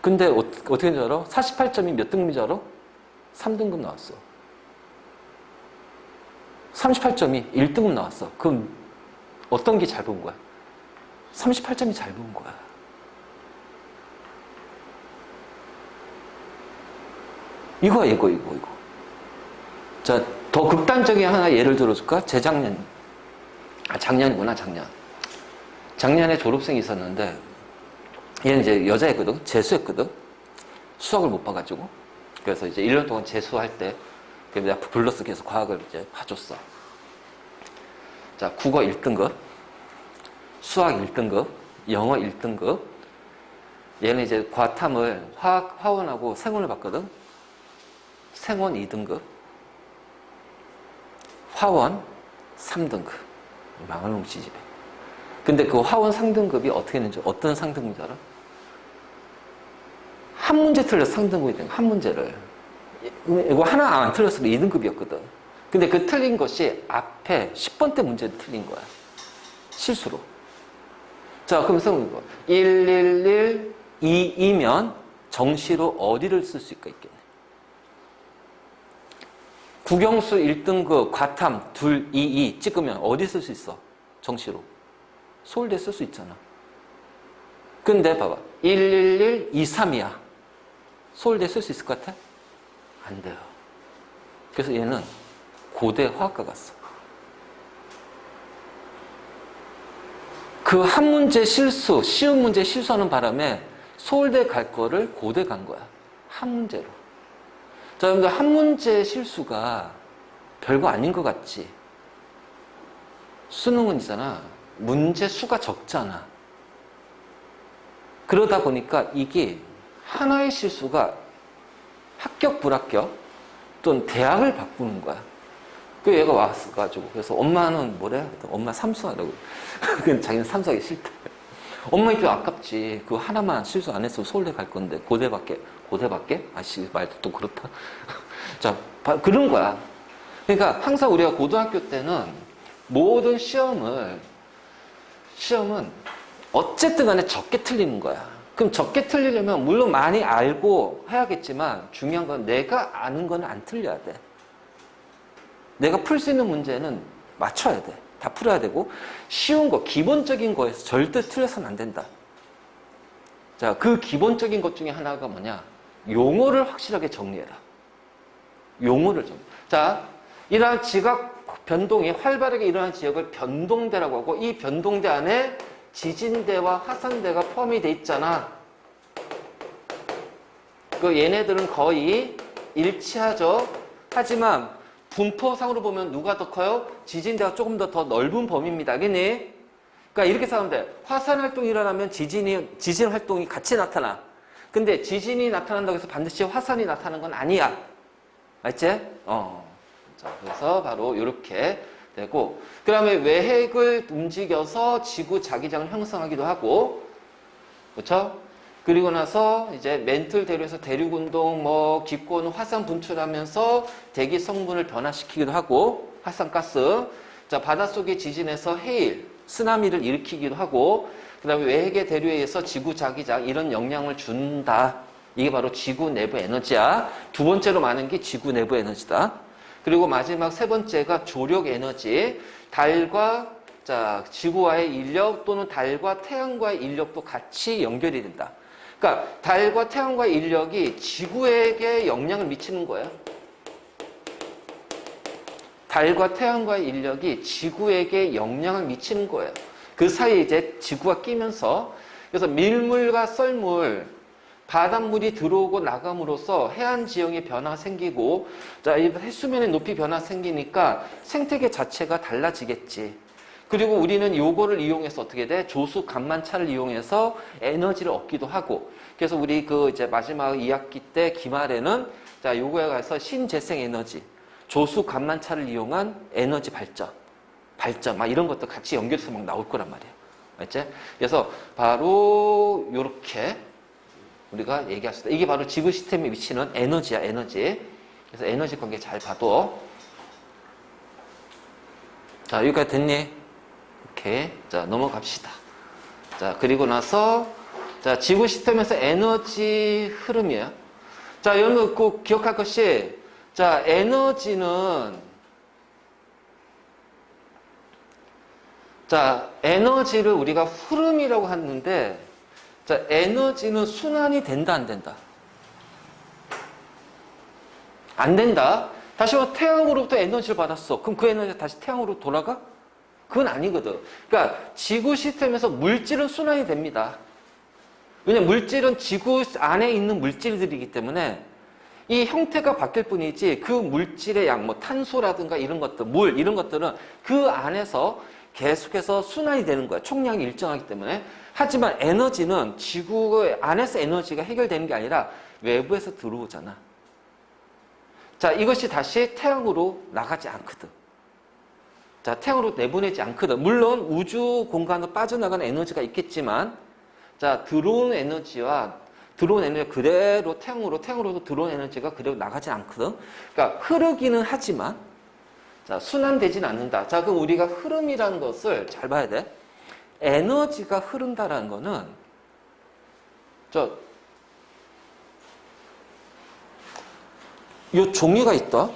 근데 어떻게 된줄 알아? 48점이 몇 등급인 줄 알아? 3등급 나왔어. 38점이 1등급 나왔어. 그럼 어떤 게 잘 본 거야? 38점이 잘 본 거야. 이거. 자, 더 극단적인 하나 예를 들어줄까? 작년이구나, 작년. 작년에 졸업생이 있었는데, 얘는 이제 여자애거든? 재수했거든? 수학을 못 봐가지고. 그래서 이제 1년 동안 재수할 때, 내가 불러서 계속 과학을 이제 봐줬어. 자, 국어 1등급, 수학 1등급, 영어 1등급. 얘는 이제 과탐을 화원하고 생원을 봤거든? 생원 2등급, 화원 3등급. 망할 놈 지집에. 근데 그 화원 3등급이 어떻게 했는지, 어떤 상등급인지 알아? 한 문제 틀려서 상등급이 된 거야, 한 문제를. 이거 하나 안 틀렸어도 2등급이었거든. 근데 그 틀린 것이 앞에 10번째 문제를 틀린 거야. 실수로. 자, 그럼 써보는 거. 111, 2이면 정시로 어디를 쓸 수 있겠네? 국영수 1등급, 과탐 2, 2 찍으면 어디 쓸 수 있어? 정시로. 서울대 쓸 수 있잖아. 근데 봐봐. 111, 2, 3이야. 서울대 쓸 수 있을 것 같아? 안 돼요. 그래서 얘는 고대 화학과 갔어. 그 한 문제 실수, 쉬운 문제 실수하는 바람에 서울대 갈 거를 고대 간 거야. 한 문제로. 자, 여러분들 한 문제 실수가 별거 아닌 것 같지? 수능은 있잖아. 문제 수가 적잖아. 그러다 보니까 이게 하나의 실수가 합격, 불합격 또는 대학을 바꾸는 거야. 그 얘가 왔어가지고 그래서 엄마는 뭐래? 엄마 삼수하라고. 근데 자기는 삼수하기 싫대. 엄마 입장에 아깝지. 그거 하나만 실수 안 했으면 서울대 갈 건데 고대밖에? 아씨 말도 또 그렇다. 자, 그런 거야. 그러니까 항상 우리가 고등학교 때는 모든 시험은 어쨌든 간에 적게 틀리는 거야. 그럼 적게 틀리려면 물론 많이 알고 해야겠지만 중요한 건 내가 아는 건 안 틀려야 돼. 내가 풀 수 있는 문제는 맞춰야 돼. 다 풀어야 되고 쉬운 거, 기본적인 거에서 절대 틀려서는 안 된다. 자, 그 기본적인 것 중에 하나가 뭐냐? 용어를 확실하게 정리해라. 용어를 정리. 자, 이러한 지각 변동이 활발하게 일어나는 지역을 변동대라고 하고 이 변동대 안에 지진대와 화산대가 포함이 돼 있잖아. 그 얘네들은 거의 일치하죠. 하지만 분포상으로 보면 누가 더 커요? 지진대가 조금 더 넓은 범위입니다. 알겠니? 그러니까 이렇게 생각하면 돼. 화산 활동이 일어나면 지진 활동이 같이 나타나. 근데 지진이 나타난다고 해서 반드시 화산이 나타나는 건 아니야. 알지? 자, 그래서 바로 이렇게 되고, 그 다음에 외핵을 움직여서 지구 자기장을 형성하기도 하고, 그렇죠? 그리고 나서 이제 멘틀 대류에서 대륙운동, 기권, 화산 분출하면서 대기 성분을 변화시키기도 하고, 화산가스. 자, 바닷속의 지진에서 해일, 쓰나미를 일으키기도 하고, 그 다음에 외핵의 대류에 의해서 지구 자기장 이런 영향을 준다. 이게 바로 지구 내부 에너지야. 두 번째로 많은 게 지구 내부 에너지다. 그리고 마지막 세 번째가 조력 에너지. 달과 지구와의 인력 또는 달과 태양과의 인력도 같이 연결이 된다. 그러니까 달과 태양과의 인력이 지구에게 영향을 미치는 거예요. 달과 태양과의 인력이 지구에게 영향을 미치는 거예요. 그 사이에 이제 지구가 끼면서, 그래서 밀물과 썰물, 바닷물이 들어오고 나감으로써 해안 지형의 변화가 생기고, 자, 이 해수면의 높이 변화가 생기니까 생태계 자체가 달라지겠지. 그리고 우리는 요거를 이용해서 어떻게 돼? 조수 간만차를 이용해서 에너지를 얻기도 하고. 그래서 우리 그 이제 마지막 2학기 때 기말에는 자, 요거에 가서 신재생 에너지, 조수 간만차를 이용한 에너지 발전, 막 이런 것도 같이 연결해서 막 나올 거란 말이에요. 맞지? 그래서 바로 요렇게 우리가 얘기할 수 있다. 이게 바로 지구 시스템에 위치는 에너지야, 에너지. 그래서 에너지 관계 잘 봐도. 자, 여기까지 됐니? 오케이. 자, 넘어갑시다. 자, 그리고 나서, 자, 지구 시스템에서 에너지 흐름이에요. 자, 여러분 꼭 기억할 것이, 자, 에너지는, 자, 에너지를 우리가 흐름이라고 하는데, 자, 에너지는 순환이 된다, 안 된다? 안 된다. 다시 말해, 태양으로부터 에너지를 받았어. 그럼 그 에너지가 다시 태양으로 돌아가? 그건 아니거든. 그러니까 지구 시스템에서 물질은 순환이 됩니다. 왜냐면 물질은 지구 안에 있는 물질들이기 때문에 이 형태가 바뀔 뿐이지 그 물질의 양, 뭐 탄소라든가 이런 것들, 물 이런 것들은 그 안에서 계속해서 순환이 되는 거야. 총량이 일정하기 때문에. 하지만 에너지는 지구 안에서 에너지가 해결되는 게 아니라 외부에서 들어오잖아. 자, 이것이 다시 태양으로 나가지 않거든. 자, 태양으로 내보내지 않거든. 물론 우주 공간으로 빠져나가는 에너지가 있겠지만, 자, 들어오는 에너지가 그대로 태양으로도 들어오는 에너지가 그대로 나가지 않거든. 그러니까 흐르기는 하지만, 자, 순환되진 않는다. 자, 그럼 우리가 흐름이라는 것을 잘 봐야 돼. 에너지가 흐른다라는 거는, 요 종이가 있다.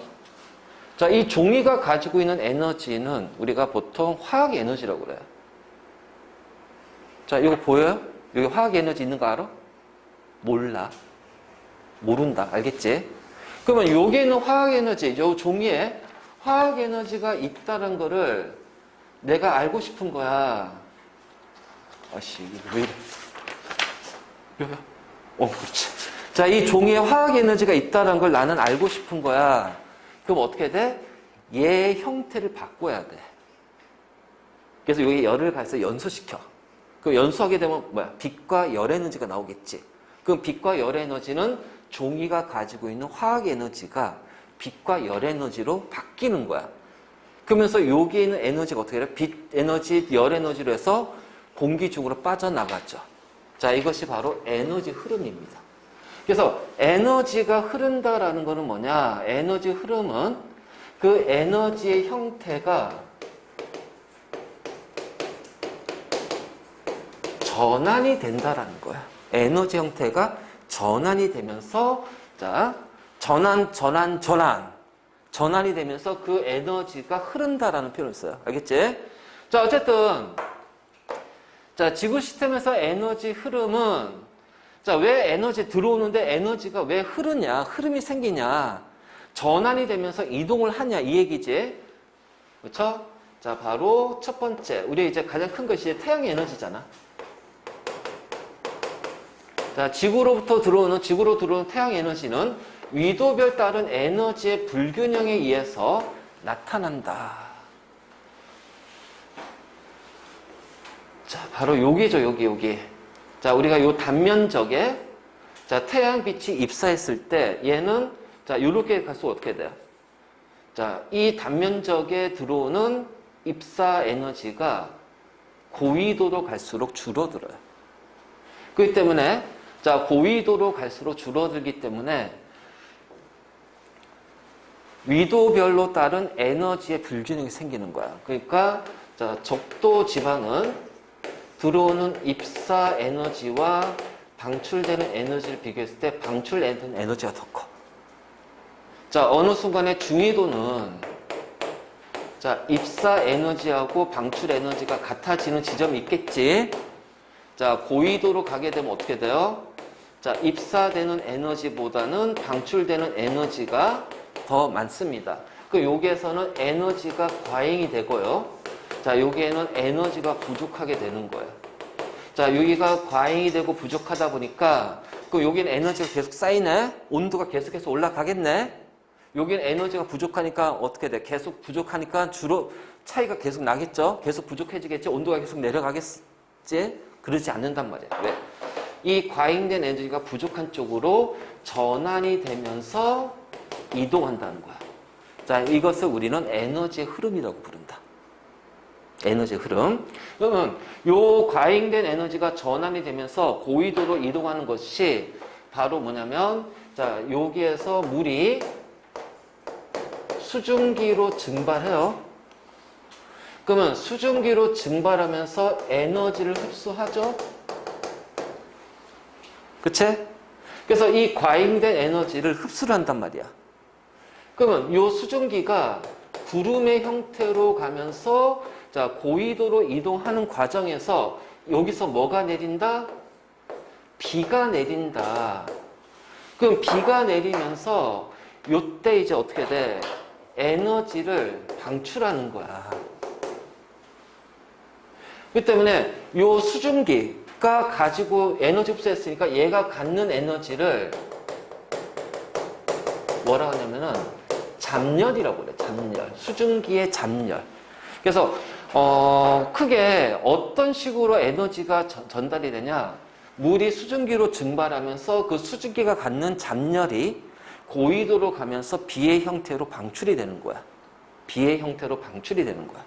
자, 이 종이가 가지고 있는 에너지는 우리가 보통 화학 에너지라고 그래요. 자, 이거 보여요? 여기 화학 에너지 있는 거 알아? 몰라. 모른다. 알겠지? 그러면 여기에는 화학 에너지, 요 종이에 화학 에너지가 있다는 거를 내가 알고 싶은 거야. 아씨, 이게 왜 이래? 여기야? 그렇지. 자, 이 종이에 화학 에너지가 있다는 걸 나는 알고 싶은 거야. 그럼 어떻게 돼? 얘 형태를 바꿔야 돼. 그래서 여기 열을 가해서 연소시켜. 그럼 연소하게 되면 뭐야? 빛과 열 에너지가 나오겠지. 그럼 빛과 열 에너지는 종이가 가지고 있는 화학 에너지가 빛과 열 에너지로 바뀌는 거야. 그러면서 여기에 있는 에너지가 어떻게 돼? 빛 에너지, 열 에너지로 해서 공기 중으로 빠져나가죠. 자, 이것이 바로 에너지 흐름입니다. 그래서 에너지가 흐른다라는 것은 뭐냐? 에너지 흐름은 그 에너지의 형태가 전환이 된다라는 거야. 에너지 형태가 전환이 되면서, 자, 전환이 되면서 그 에너지가 흐른다라는 표현을 써요. 알겠지? 자, 어쨌든, 자, 지구 시스템에서 에너지 흐름은, 자, 왜 에너지 들어오는데 에너지가 왜 흐르냐? 흐름이 생기냐? 전환이 되면서 이동을 하냐? 이 얘기지. 그렇죠? 자, 바로 첫 번째. 우리 이제 가장 큰 것이 태양의 에너지잖아. 자, 지구로 들어오는 태양 에너지는 위도별 따른 에너지의 불균형에 의해서 나타난다. 자, 바로 여기죠, 여기. 자, 우리가 요 단면적에, 자, 태양빛이 입사했을 때, 얘는, 자, 요렇게 갈수록 어떻게 돼요? 자, 이 단면적에 들어오는 입사 에너지가 고위도로 갈수록 줄어들어요. 그렇기 때문에, 자, 고위도로 갈수록 줄어들기 때문에, 위도별로 따른 에너지의 불균형이 생기는 거야. 그러니까, 자, 적도 지방은 들어오는 입사 에너지와 방출되는 에너지를 비교했을 때 방출되는 에너지가 더 커. 자, 어느 순간에 중위도는, 자, 입사 에너지하고 방출 에너지가 같아지는 지점이 있겠지. 자, 고위도로 가게 되면 어떻게 돼요? 자, 입사되는 에너지보다는 방출되는 에너지가 더 많습니다. 그 여기에서는 에너지가 과잉이 되고요. 자, 여기에는 에너지가 부족하게 되는 거예요. 자, 여기가 과잉이 되고 부족하다 보니까 그 여기는 에너지가 계속 쌓이네. 온도가 계속해서 올라가겠네. 여기는 에너지가 부족하니까 어떻게 돼? 계속 부족하니까 주로 차이가 계속 나겠죠? 계속 부족해지겠지? 온도가 계속 내려가겠지? 그러지 않는단 말이야. 왜? 이 과잉된 에너지가 부족한 쪽으로 전환이 되면서 이동한다는 거야. 자, 이것을 우리는 에너지의 흐름이라고 부른다. 에너지의 흐름. 그러면 요 과잉된 에너지가 전환이 되면서 고위도로 이동하는 것이 바로 뭐냐면, 자, 여기에서 물이 수증기로 증발해요. 그러면 수증기로 증발하면서 에너지를 흡수하죠. 그치? 그래서 이 과잉된 에너지를 흡수를 한단 말이야. 그러면 이 수증기가 구름의 형태로 가면서 자, 고위도로 이동하는 과정에서 여기서 뭐가 내린다? 비가 내린다. 그럼 비가 내리면서 요때 이제 어떻게 돼? 에너지를 방출하는 거야. 그렇기 때문에 요 수증기가 가지고 에너지 흡수했으니까 얘가 갖는 에너지를 뭐라 하냐면은 잡열이라고 그래. 잡열. 수증기의 잡열. 그래서 크게 어떤 식으로 에너지가 전달이 되냐? 물이 수증기로 증발하면서 그 수증기가 갖는 잡열이 고위도로 가면서 비의 형태로 방출이 되는 거야. 비의 형태로 방출이 되는 거야.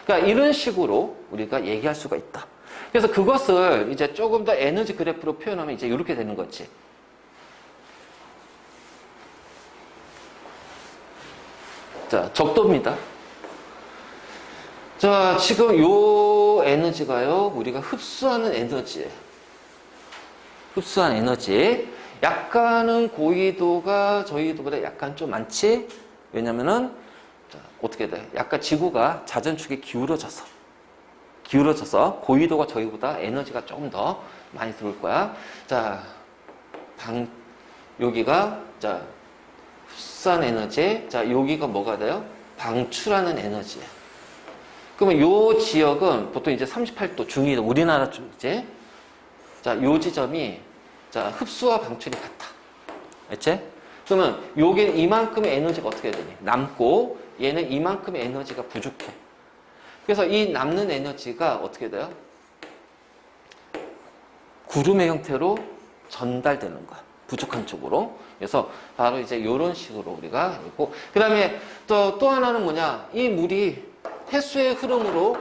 그러니까 이런 식으로 우리가 얘기할 수가 있다. 그래서 그것을 이제 조금 더 에너지 그래프로 표현하면 이제 이렇게 되는 거지. 자, 적도입니다. 자, 지금 요 에너지가요, 우리가 흡수하는 에너지예요. 흡수한 에너지. 약간은 고위도가 저희도보다 약간 좀 많지? 왜냐면은, 자, 어떻게 돼? 약간 지구가 자전축이 기울어져서 고위도가 저희보다 에너지가 조금 더 많이 들어올 거야. 자, 여기가, 자, 흡수한 에너지. 자, 여기가 뭐가 돼요? 방출하는 에너지야. 그러면 요 지역은 보통 이제 38도 중위도 우리나라 쪽 이제 자, 요 지점이 자, 흡수와 방출이 같아. 알지? 그러면 여기는 이만큼의 에너지가 어떻게 되니? 남고 얘는 이만큼의 에너지가 부족해. 그래서 이 남는 에너지가 어떻게 돼요? 구름의 형태로 전달되는 거야. 부족한 쪽으로. 그래서 바로 이제 이런 식으로 우리가 있고, 그 다음에 또 하나는 뭐냐? 이 물이 해수의 흐름으로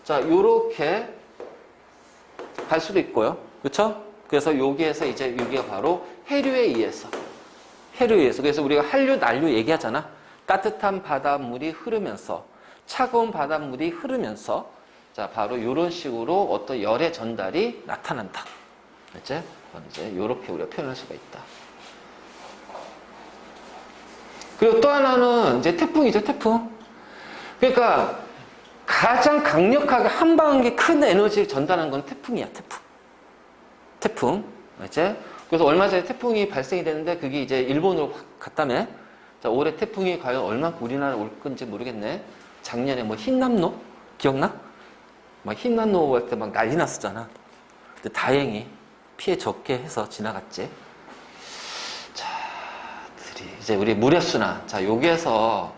자, 요렇게 갈 수도 있고요. 그쵸? 그래서 여기에서 이제 여기가 바로 해류에 의해서. 그래서 우리가 한류, 난류 얘기하잖아. 따뜻한 바닷물이 흐르면서, 차가운 바닷물이 흐르면서, 자, 바로 이런 식으로 어떤 열의 전달이 나타난다. 알지? 이제 이렇게 우리가 표현할 수가 있다. 그리고 또 하나는 이제 태풍이죠, 태풍. 그러니까 가장 강력하게 한 방에 큰 에너지를 전달하는 건 태풍이야, 태풍. 알지? 그래서 얼마 전에 태풍이 발생이 됐는데 그게 이제 일본으로 갔다며. 자, 올해 태풍이 과연 얼마큼 우리나라에 올 건지 모르겠네. 작년에 뭐 흰남노? 기억나? 막 흰남노 할 때 막 난리 났었잖아. 근데 다행히 피해 적게 해서 지나갔지. 자, 이제 우리 물의순환. 자, 여기에서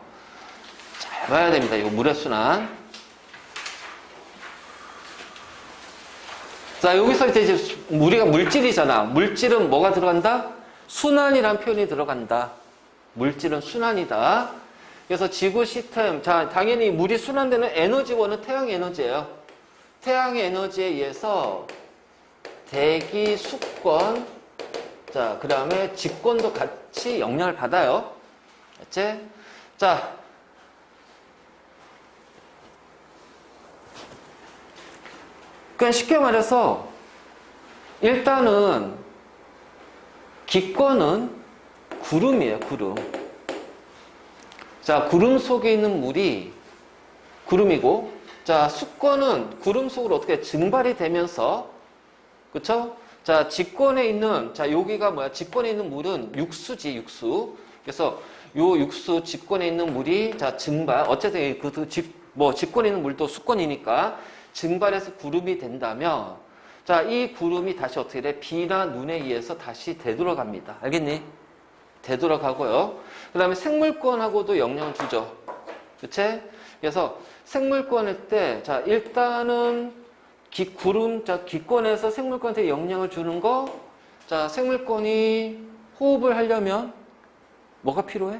잘 봐야 됩니다. 이 물의순환. 자, 여기서 이제 우리가 물질이잖아. 물질은 뭐가 들어간다? 순환이라는 표현이 들어간다. 물질은 순환이다. 그래서 지구 시스템, 자, 당연히 물이 순환되는 에너지원은 태양 에너지예요. 태양 에너지에 의해서 대기, 수권, 자, 그 다음에 직권도 같이 영향을 받아요. 알지? 자, 그냥 쉽게 말해서 일단은 기권은 구름이에요, 구름. 자, 구름 속에 있는 물이 구름이고, 자, 수권은 구름 속으로 어떻게 증발이 되면서, 그쵸? 자, 직권에 있는, 자, 여기가 뭐야? 직권에 있는 물은 육수지, 육수. 그래서 요 육수, 직권에 있는 물이, 자, 증발. 어쨌든 직권에 있는 물도 수권이니까 증발해서 구름이 된다면, 자, 이 구름이 다시 어떻게 돼? 비나 눈에 의해서 다시 되돌아갑니다. 알겠니? 되돌아가고요. 그 다음에 생물권하고도 영향을 주죠. 그치? 그래서 생물권일 때, 자, 일단은 기권에서 생물권한테 영향을 주는 거, 자, 생물권이 호흡을 하려면 뭐가 필요해?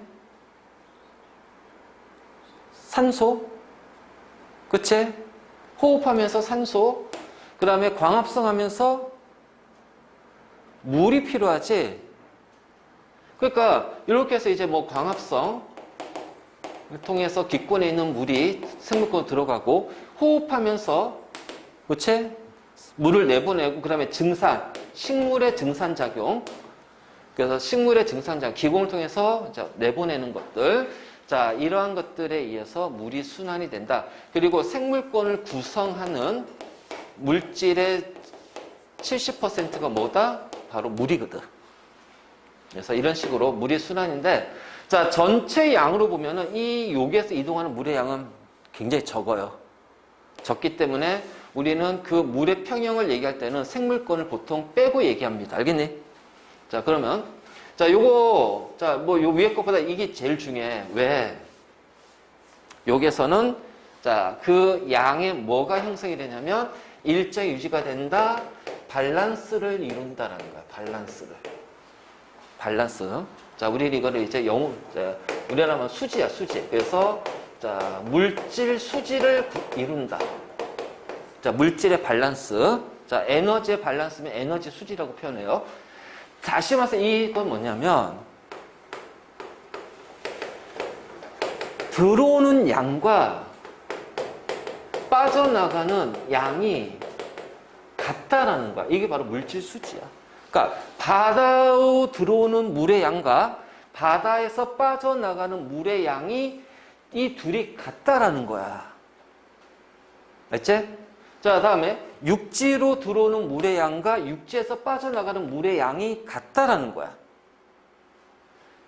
산소. 그치? 호흡하면서 산소. 그 다음에 광합성 하면서 물이 필요하지. 그러니까 이렇게 해서 이제 뭐 광합성 통해서 기권에 있는 물이 생물권으로 들어가고 호흡하면서 그치? 물을 내보내고 그 다음에 증산, 식물의 증산작용. 그래서 식물의 증산작용, 기공을 통해서 내보내는 것들. 자, 이러한 것들에 의해서 물이 순환이 된다. 그리고 생물권을 구성하는 물질의 70%가 뭐다? 바로 물이거든. 그래서 이런 식으로 물이 순환인데, 자, 전체 양으로 보면은 이 여기에서 이동하는 물의 양은 굉장히 적어요. 적기 때문에 우리는 그 물의 평형을 얘기할 때는 생물권을 보통 빼고 얘기합니다. 알겠니? 자, 그러면, 자, 요거, 자, 뭐 요 위에 것보다 이게 제일 중요해. 왜? 여기에서는, 자, 그 양에 뭐가 형성이 되냐면, 일정이 유지가 된다, 밸런스를 이룬다라는 거야. 밸런스. 자, 우리 이거를 이제 우리나라 하면 수지야, 수지. 그래서, 자, 물질 수지를 이룬다. 자, 물질의 밸런스. 자, 에너지의 밸런스면 에너지 수지라고 표현해요. 다시 말해서 이건 뭐냐면, 들어오는 양과 빠져나가는 양이 같다라는 거야. 이게 바로 물질 수지야. 그러니까 바다로 들어오는 물의 양과 바다에서 빠져나가는 물의 양이 이 둘이 같다라는 거야. 알지? 자, 다음에 육지로 들어오는 물의 양과 육지에서 빠져나가는 물의 양이 같다라는 거야.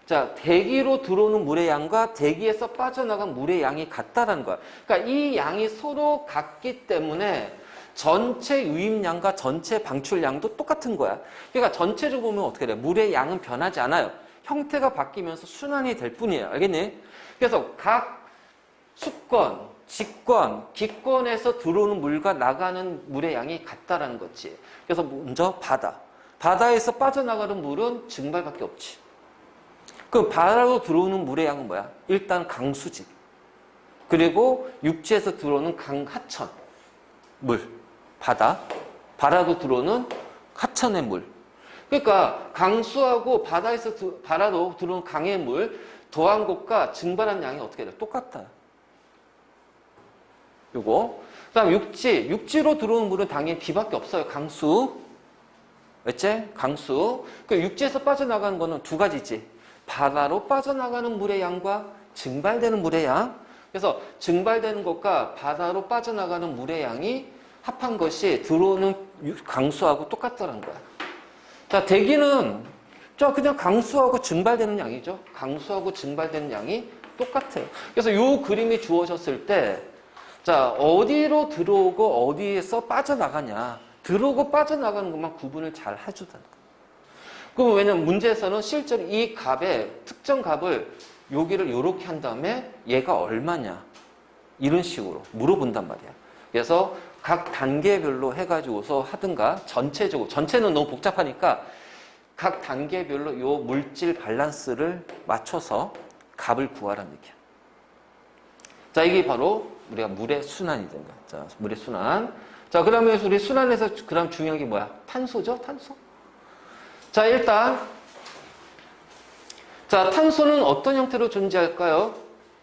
자, 대기로 들어오는 물의 양과 대기에서 빠져나간 물의 양이 같다라는 거야. 그러니까 이 양이 서로 같기 때문에 전체 유입량과 전체 방출량도 똑같은 거야. 그러니까 전체적으로 보면 어떻게 돼? 물의 양은 변하지 않아요. 형태가 바뀌면서 순환이 될 뿐이에요. 알겠니? 그래서 각 수권, 직권, 기권에서 들어오는 물과 나가는 물의 양이 같다라는 거지. 그래서 먼저 바다. 바다에서 빠져나가는 물은 증발밖에 없지. 그럼 바다로 들어오는 물의 양은 뭐야? 일단 강수지. 그리고 육지에서 들어오는 강하천. 물. 바다로 들어오는 하천의 물. 그러니까 강수하고 바다로 들어오는 강의 물 더한 것과 증발한 양이 어떻게 돼요? 똑같아요. 요거. 그 다음 육지로 들어오는 물은 당연히 비밖에 없어요. 강수. 맞지? 강수. 그 육지에서 빠져나가는 거는 두 가지지. 바다로 빠져나가는 물의 양과 증발되는 물의 양. 그래서 증발되는 것과 바다로 빠져나가는 물의 양이 합한 것이 들어오는 강수하고 똑같다는 거야. 자, 대기는 그냥 강수하고 증발되는 양이죠. 강수하고 증발되는 양이 똑같아요. 그래서 이 그림이 주어졌을 때, 자, 어디로 들어오고 어디에서 빠져나가냐. 들어오고 빠져나가는 것만 구분을 잘 해주다는 거야. 그럼 왜냐면 문제에서는 실제로 이 값의 특정 값을 여기를 이렇게 한 다음에 얘가 얼마냐. 이런 식으로 물어본단 말이야. 그래서 각 단계별로 해가지고서 하든가 전체는 너무 복잡하니까 각 단계별로 요 물질 밸런스를 맞춰서 값을 구하라는 얘기야. 자, 이게 바로 우리가 물의 순환이 된 거야. 자, 물의 순환. 자, 그 다음에 우리 순환에서 그 다음 중요한 게 뭐야? 탄소죠? 탄소. 자, 일단 자, 탄소는 어떤 형태로 존재할까요?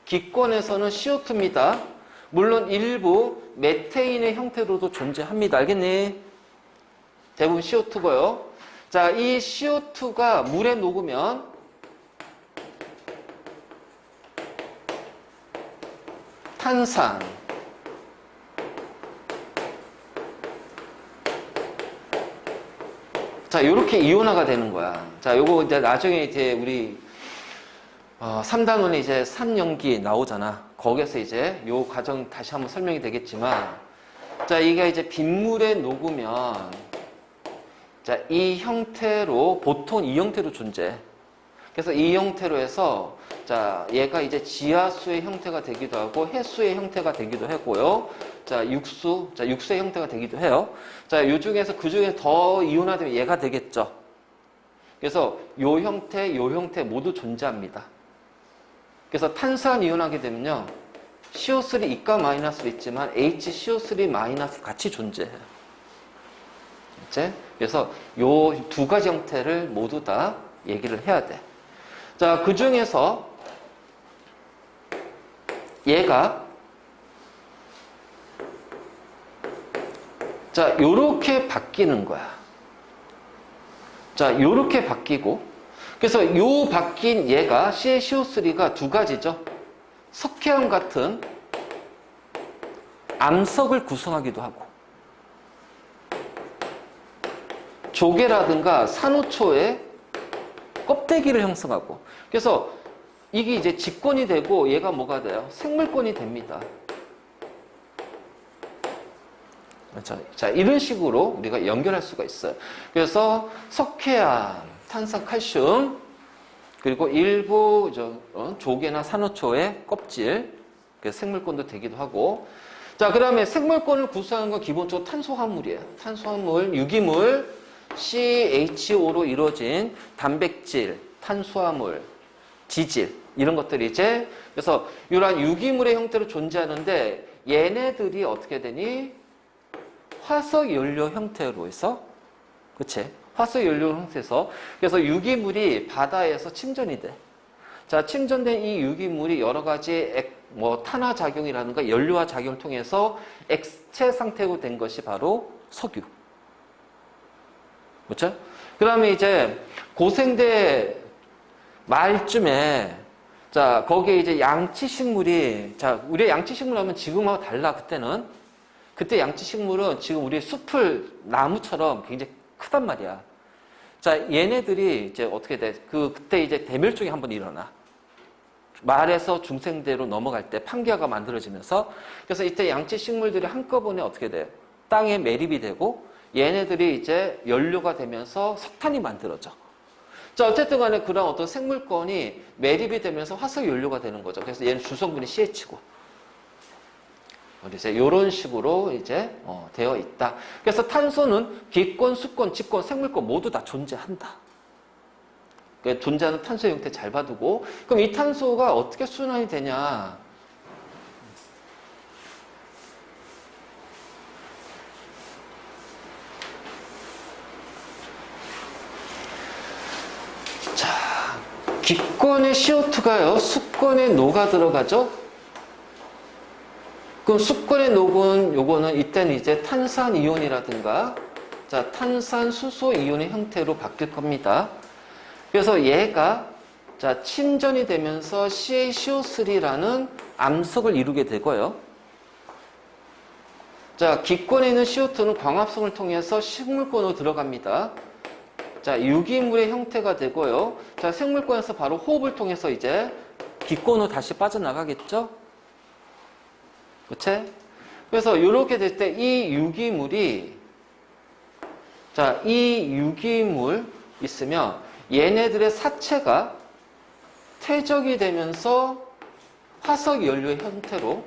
기권에서는 CO2입니다. 물론 일부 메테인의 형태로도 존재합니다. 알겠니? 대부분 CO2고요. 자, 이 CO2가 물에 녹으면 탄산, 자, 요렇게 이온화가 되는 거야. 자, 요거 이제 나중에 이제 우리 3단원에 이제 산연기 나오잖아. 거기에서 이제 요 과정 다시 한번 설명이 되겠지만, 자, 이게 이제 빗물에 녹으면, 자, 이 형태로, 보통 이 형태로 존재해. 그래서 이 형태로 해서, 자, 얘가 이제 지하수의 형태가 되기도 하고, 해수의 형태가 되기도 하고요. 자, 육수의 형태가 되기도 해요. 자, 요 중에서 그 중에 더 이온화되면 얘가 되겠죠. 그래서 요 형태 모두 존재합니다. 그래서 탄산 이온하게 되면요. CO3 이가 마이너스도 있지만 HCO3 마이너스 같이 존재해요. 그치? 그래서 요 두 가지 형태를 모두 다 얘기를 해야 돼. 자, 그 중에서 얘가 자, 요렇게 바뀌는 거야. 자, 요렇게 바뀌고 그래서 요 바뀐 얘가 CaCO3가 두 가지죠. 석회암 같은 암석을 구성하기도 하고 조개라든가 산호초의 껍데기를 형성하고 그래서 이게 이제 직권이 되고 얘가 뭐가 돼요? 생물권이 됩니다. 자, 이런 식으로 우리가 연결할 수가 있어요. 그래서 석회암, 탄산, 칼슘, 그리고 일부 조개나 산호초의 껍질, 생물권도 되기도 하고. 자, 그 다음에 생물권을 구성하는 건 기본적으로 탄소화물이에요. 탄소화물, 유기물, CHO로 이루어진 단백질, 탄수화물, 지질, 이런 것들이 이제, 그래서 이러한 유기물의 형태로 존재하는데 얘네들이 어떻게 되니? 화석 연료 형태로 해서, 그치? 화석 연료 형태에서, 그래서 유기물이 바다에서 침전이 돼. 자, 침전된 이 유기물이 여러 가지 탄화 작용이라든가 연료화 작용을 통해서 액체 상태로 된 것이 바로 석유. 그렇죠? 그 다음에 이제 고생대 말쯤에 자, 거기에 이제 양치식물이 자, 우리의 양치식물 하면 지금하고 달라. 그때 양치식물은 지금 우리 숲을 나무처럼 굉장히 크단 말이야. 자, 얘네들이 이제 어떻게 돼? 그때 이제 대멸종이 한번 일어나. 말에서 중생대로 넘어갈 때 판기화가 만들어지면서 그래서 이때 양치식물들이 한꺼번에 어떻게 돼요? 땅에 매립이 되고 얘네들이 이제 연료가 되면서 석탄이 만들어져. 자, 어쨌든 간에 그런 어떤 생물권이 매립이 되면서 화석 연료가 되는 거죠. 그래서 얘는 주성분이 CH고. 이제 이런 식으로 이제 되어 있다. 그래서 탄소는 기권, 수권, 직권, 생물권 모두 다 존재한다. 그러니까 존재하는 탄소의 형태 잘 봐두고 그럼 이 탄소가 어떻게 순환이 되냐? 자, 기권의 CO2가요. 수권에 녹아 들어가죠. 그럼 수권에 녹은 요거는 이때는 이제 탄산이온이라든가 자, 탄산수소이온의 형태로 바뀔 겁니다. 그래서 얘가 자, 침전이 되면서 CaCO3라는 암석을 이루게 되고요. 자, 기권에 있는 CO2는 광합성을 통해서 식물권으로 들어갑니다. 자, 유기물의 형태가 되고요. 자, 생물권에서 바로 호흡을 통해서 이제 기권으로 다시 빠져나가겠죠? 그치? 그래서 이렇게 될 때 이 유기물이 자, 이 유기물 있으면 얘네들의 사체가 퇴적이 되면서 화석 연료의 형태로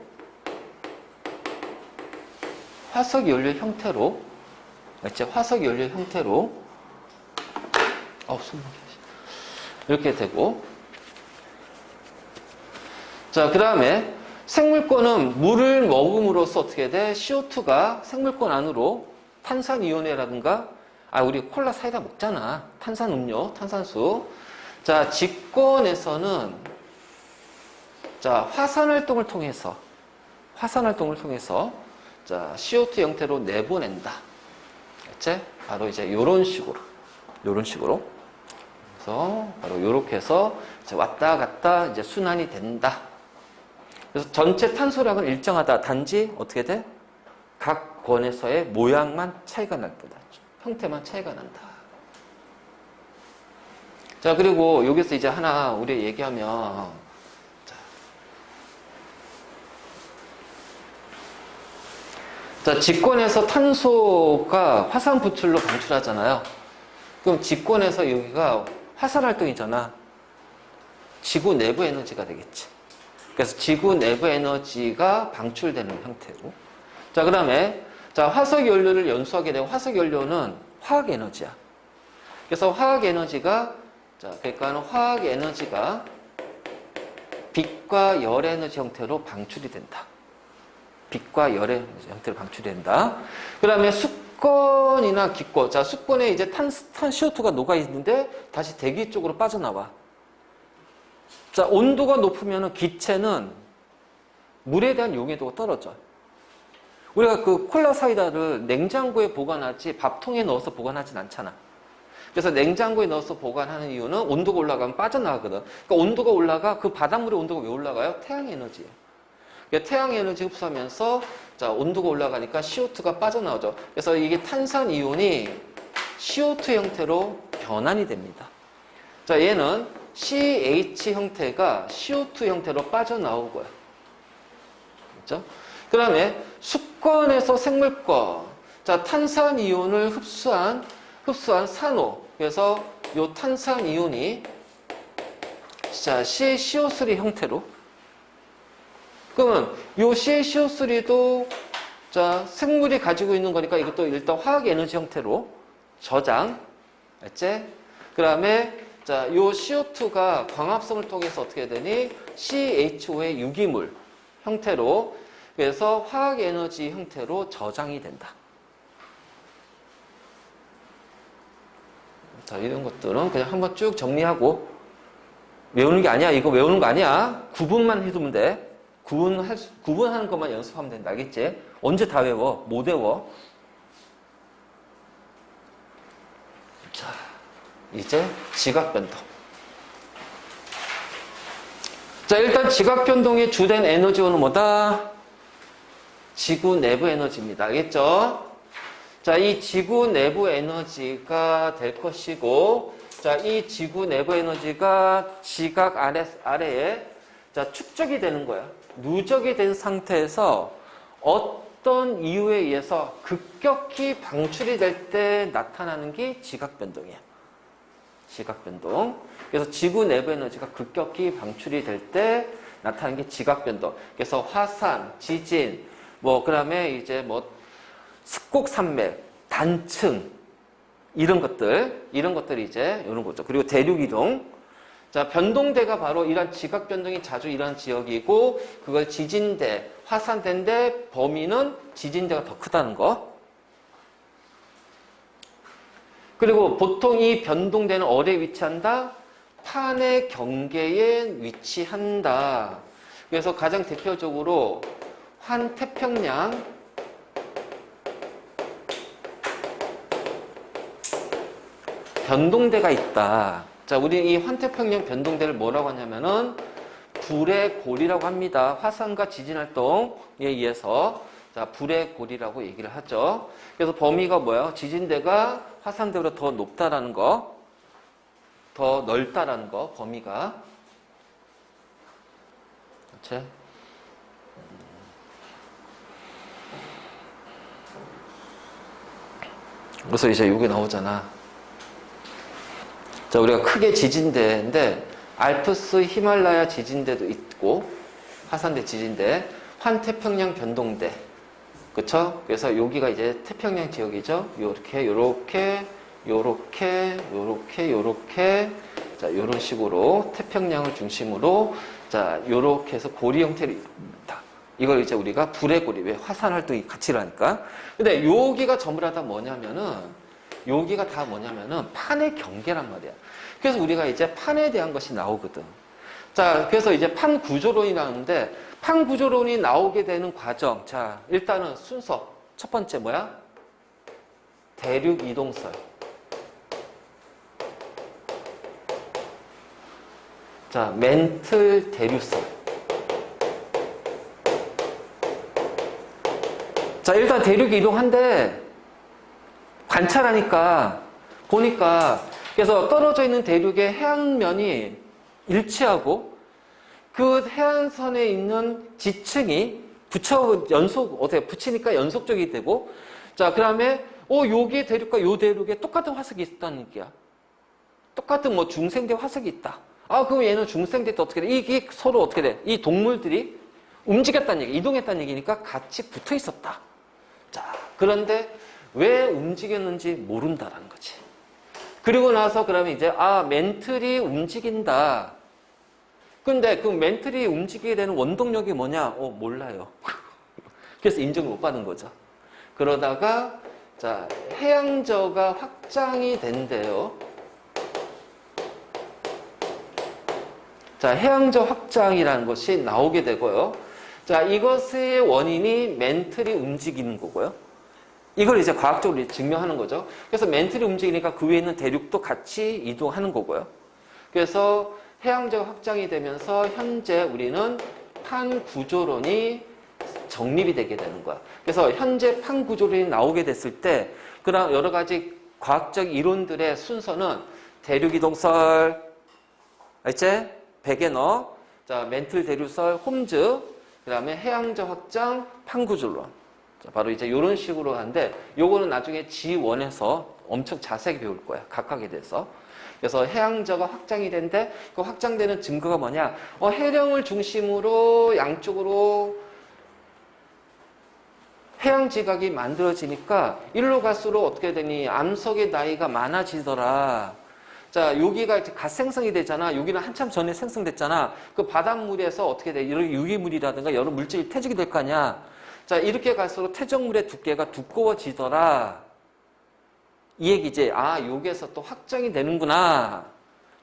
그치? 화석 연료의 형태로 이렇게 되고 자, 그 다음에 생물권은 물을 먹음으로써 어떻게 돼? CO2가 생물권 안으로 탄산이온이라든가 우리 콜라 사이다 먹잖아. 탄산음료, 탄산수. 자, 직권에서는 자, 화산활동을 통해서 자, CO2 형태로 내보낸다. 그치? 바로 이제 요런 식으로. 그래서 바로 요렇게 해서 이제 왔다 갔다 이제 순환이 된다. 그래서 전체 탄소량은 일정하다. 단지 어떻게 돼? 각 권에서의 모양만 차이가 날 뿐이다. 형태만 차이가 난다. 자, 그리고 여기서 이제 하나 우리 얘기하면 자, 직권에서 탄소가 화산 분출로 방출하잖아요. 그럼 직권에서 여기가 화산 활동이잖아. 지구 내부 에너지가 되겠지. 그래서 지구 내부 에너지가 방출되는 형태고. 자, 그 다음에, 자, 화석 연료를 연소하게 되고, 화석 연료는 화학 에너지야. 그래서 화학 에너지가, 자, 그러니까 화학 에너지가 빛과 열 에너지 형태로 방출이 된다. 빛과 열 에너지 형태로 방출이 된다. 그 다음에 수권이나 기권. 자, 수권에 이제 탄 CO2가 녹아 있는데 다시 대기 쪽으로 빠져나와. 자, 온도가 높으면 기체는 물에 대한 용해도가 떨어져. 우리가 그 콜라 사이다를 냉장고에 보관하지 밥통에 넣어서 보관하진 않잖아. 그래서 냉장고에 넣어서 보관하는 이유는 온도가 올라가면 빠져나가거든. 그러니까 온도가 올라가, 그 바닷물의 온도가 왜 올라가요? 태양 에너지예요. 그러니까 태양 에너지 흡수하면서 자, 온도가 올라가니까 CO2가 빠져나오죠. 그래서 이게 탄산 이온이 CO2 형태로 변환이 됩니다. 자, 얘는 CH 형태가 CO2 형태로 빠져나오고요. 그렇죠? 그 다음에 수권에서 생물권. 자, 탄산 이온을 흡수한 산호. 그래서 요 탄산 이온이 자, CaCO3 형태로. 그러면 요 CaCO3도 자, 생물이 가지고 있는 거니까 이것도 일단 화학 에너지 형태로 저장. 알지? 그 다음에 자, 요 CO2가 광합성을 통해서 어떻게 되니? CHO의 유기물 형태로, 그래서 화학 에너지 형태로 저장이 된다. 자, 이런 것들은 그냥 한번 쭉 정리하고 외우는 게 아니야. 이거 외우는 거 아니야. 구분만 해두면 돼. 구분하는 것만 연습하면 된다. 알겠지? 언제 다 외워? 못 외워. 자, 이제 지각변동. 자, 일단 지각변동의 주된 에너지원은 뭐다? 지구 내부 에너지입니다. 알겠죠? 자, 이 지구 내부 에너지가 될 것이고, 자, 이 지구 내부 에너지가 지각 아래에 자, 축적이 되는 거야. 누적이 된 상태에서 어떤 이유에 의해서 급격히 방출이 될 때 나타나는 게 지각변동이야. 지각변동. 그래서 지구 내부 에너지가 급격히 방출이 될 때 나타나는 게 지각변동. 그래서 화산, 지진, 그 다음에 이제 습곡산맥, 단층, 이런 것들이 이제 이런 거죠. 그리고 대륙이동. 자, 변동대가 바로 이런 지각변동이 자주 일어나는 지역이고, 그걸 지진대, 화산대인데 범위는 지진대가 더 크다는 거. 그리고 보통 이 변동대는 어디에 위치한다? 판의 경계에 위치한다. 그래서 가장 대표적으로 환태평양, 변동대가 있다. 자, 우리 이 환태평양 변동대를 뭐라고 하냐면은 불의 골이라고 합니다. 화산과 지진 활동에 의해서 자, 불의 골이라고 얘기를 하죠. 그래서 범위가 뭐예요? 지진대가 화산대보다 더 높다라는 거, 더 넓다라는 거, 범위가. 그렇지? 그래서 이제 이게 나오잖아. 자, 우리가 크게 지진대인데 알프스 히말라야 지진대도 있고, 화산대 지진대, 환태평양 변동대. 그쵸? 그래서 여기가 이제 태평양 지역이죠. 요렇게. 자, 요런 식으로 태평양을 중심으로 자, 요렇게 해서 고리 형태로 있다. 이걸 이제 우리가 불의 고리, 왜 화산 활동이 같이 일어나니까. 근데 여기가 전부 다 뭐냐면은 판의 경계란 말이야. 그래서 우리가 이제 판에 대한 것이 나오거든. 자, 그래서 이제 판 구조론이 나오는데, 판 구조론이 나오게 되는 과정. 자, 일단은 순서. 첫 번째 뭐야? 대륙 이동설. 자, 멘틀 대류설. 자, 일단 대륙 이동한데, 관찰하니까, 보니까, 그래서 떨어져 있는 대륙의 해안면이 일치하고, 그 해안선에 있는 지층이 어떻게 붙이니까 연속적이 되고, 자, 그 다음에, 여기에 대륙과 요 대륙에 똑같은 화석이 있다는 얘기야. 똑같은 뭐 중생대 화석이 있다. 그럼 얘는 중생대 때 어떻게 돼? 이게 서로 어떻게 돼? 이 동물들이 움직였다는 얘기, 이동했다는 얘기니까 같이 붙어 있었다. 자, 그런데 왜 움직였는지 모른다라는 거지. 그리고 나서 그러면 이제, 멘틀이 움직인다. 근데 그 멘틀이 움직이게 되는 원동력이 뭐냐? 몰라요. 그래서 인정을 못 받은 거죠. 그러다가, 자, 해양저가 확장이 된대요. 자, 해양저 확장이라는 것이 나오게 되고요. 자, 이것의 원인이 멘틀이 움직이는 거고요. 이걸 이제 과학적으로 증명하는 거죠. 그래서 멘틀이 움직이니까 그 위에 있는 대륙도 같이 이동하는 거고요. 그래서 해양저 확장이 되면서 현재 우리는 판 구조론이 정립이 되게 되는 거야. 그래서 현재 판 구조론이 나오게 됐을 때 그런 여러 가지 과학적 이론들의 순서는 대륙이동설, 알지? 베게너, 자, 멘틀 대륙설, 홈즈, 그 다음에 해양저 확장, 판 구조론. 자, 바로 이제 이런 식으로 하는데 요거는 나중에 G1에서 엄청 자세하게 배울 거야. 각각에 대해서. 그래서 해양저가 확장이 되는데 그 확장되는 증거가 뭐냐? 해령을 중심으로 양쪽으로 해양지각이 만들어지니까 일로 갈수록 어떻게 되니? 암석의 나이가 많아지더라. 자, 여기가 이제 갓 생성이 되잖아. 여기는 한참 전에 생성됐잖아. 그 바닷물에서 어떻게 돼? 이런 유기물이라든가 여러 물질이 퇴적이 될 거 아니야. 자, 이렇게 갈수록 퇴적물의 두께가 두꺼워지더라. 이 얘기지. 여기에서 또 확장이 되는구나.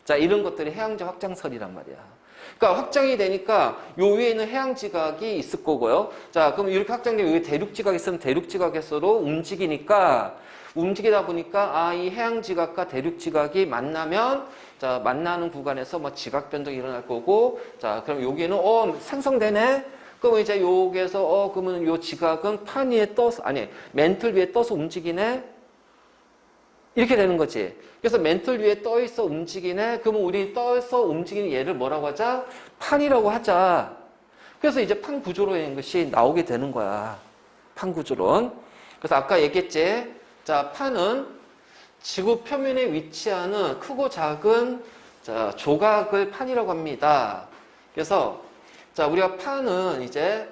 자, 이런 것들이 해양저 확장설이란 말이야. 그러니까 확장이 되니까 요 위에 있는 해양지각이 있을 거고요. 자, 그럼 이렇게 확장되면 여기 대륙지각이 있으면 대륙지각에서로 움직이다 보니까 이 해양지각과 대륙지각이 만나면 자, 만나는 구간에서 뭐 지각 변동이 일어날 거고 자, 그럼 여기는 생성되네. 그럼 이제 여기에서 그러면 요 지각은 판 위에 떠서 멘틀 위에 떠서 움직이네. 이렇게 되는 거지. 그래서 멘틀 위에 떠 있어 움직이네. 그러면 우리 떠서 움직이는 얘를 뭐라고 하자? 판이라고 하자. 그래서 이제 판 구조론인 것이 나오게 되는 거야. 판 구조론. 그래서 아까 얘기했지. 자, 판은 지구 표면에 위치하는 크고 작은 자, 조각을 판이라고 합니다. 그래서 자, 우리가 판은 이제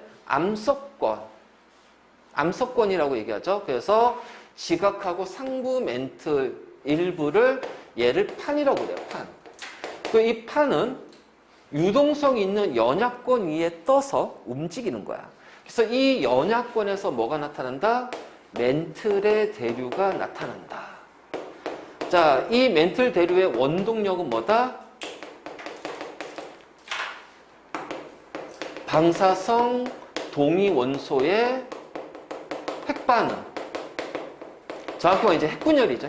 암석권이라고 얘기하죠. 그래서 지각하고 상부 멘틀 일부를 얘를 판이라고 그래요. 판. 이 판은 유동성 있는 연약권 위에 떠서 움직이는 거야. 그래서 이 연약권에서 뭐가 나타난다? 멘틀의 대류가 나타난다. 자, 이 멘틀 대류의 원동력은 뭐다? 방사성 동위 원소의 핵반응. 정확히 말하면 이제 핵분열이죠.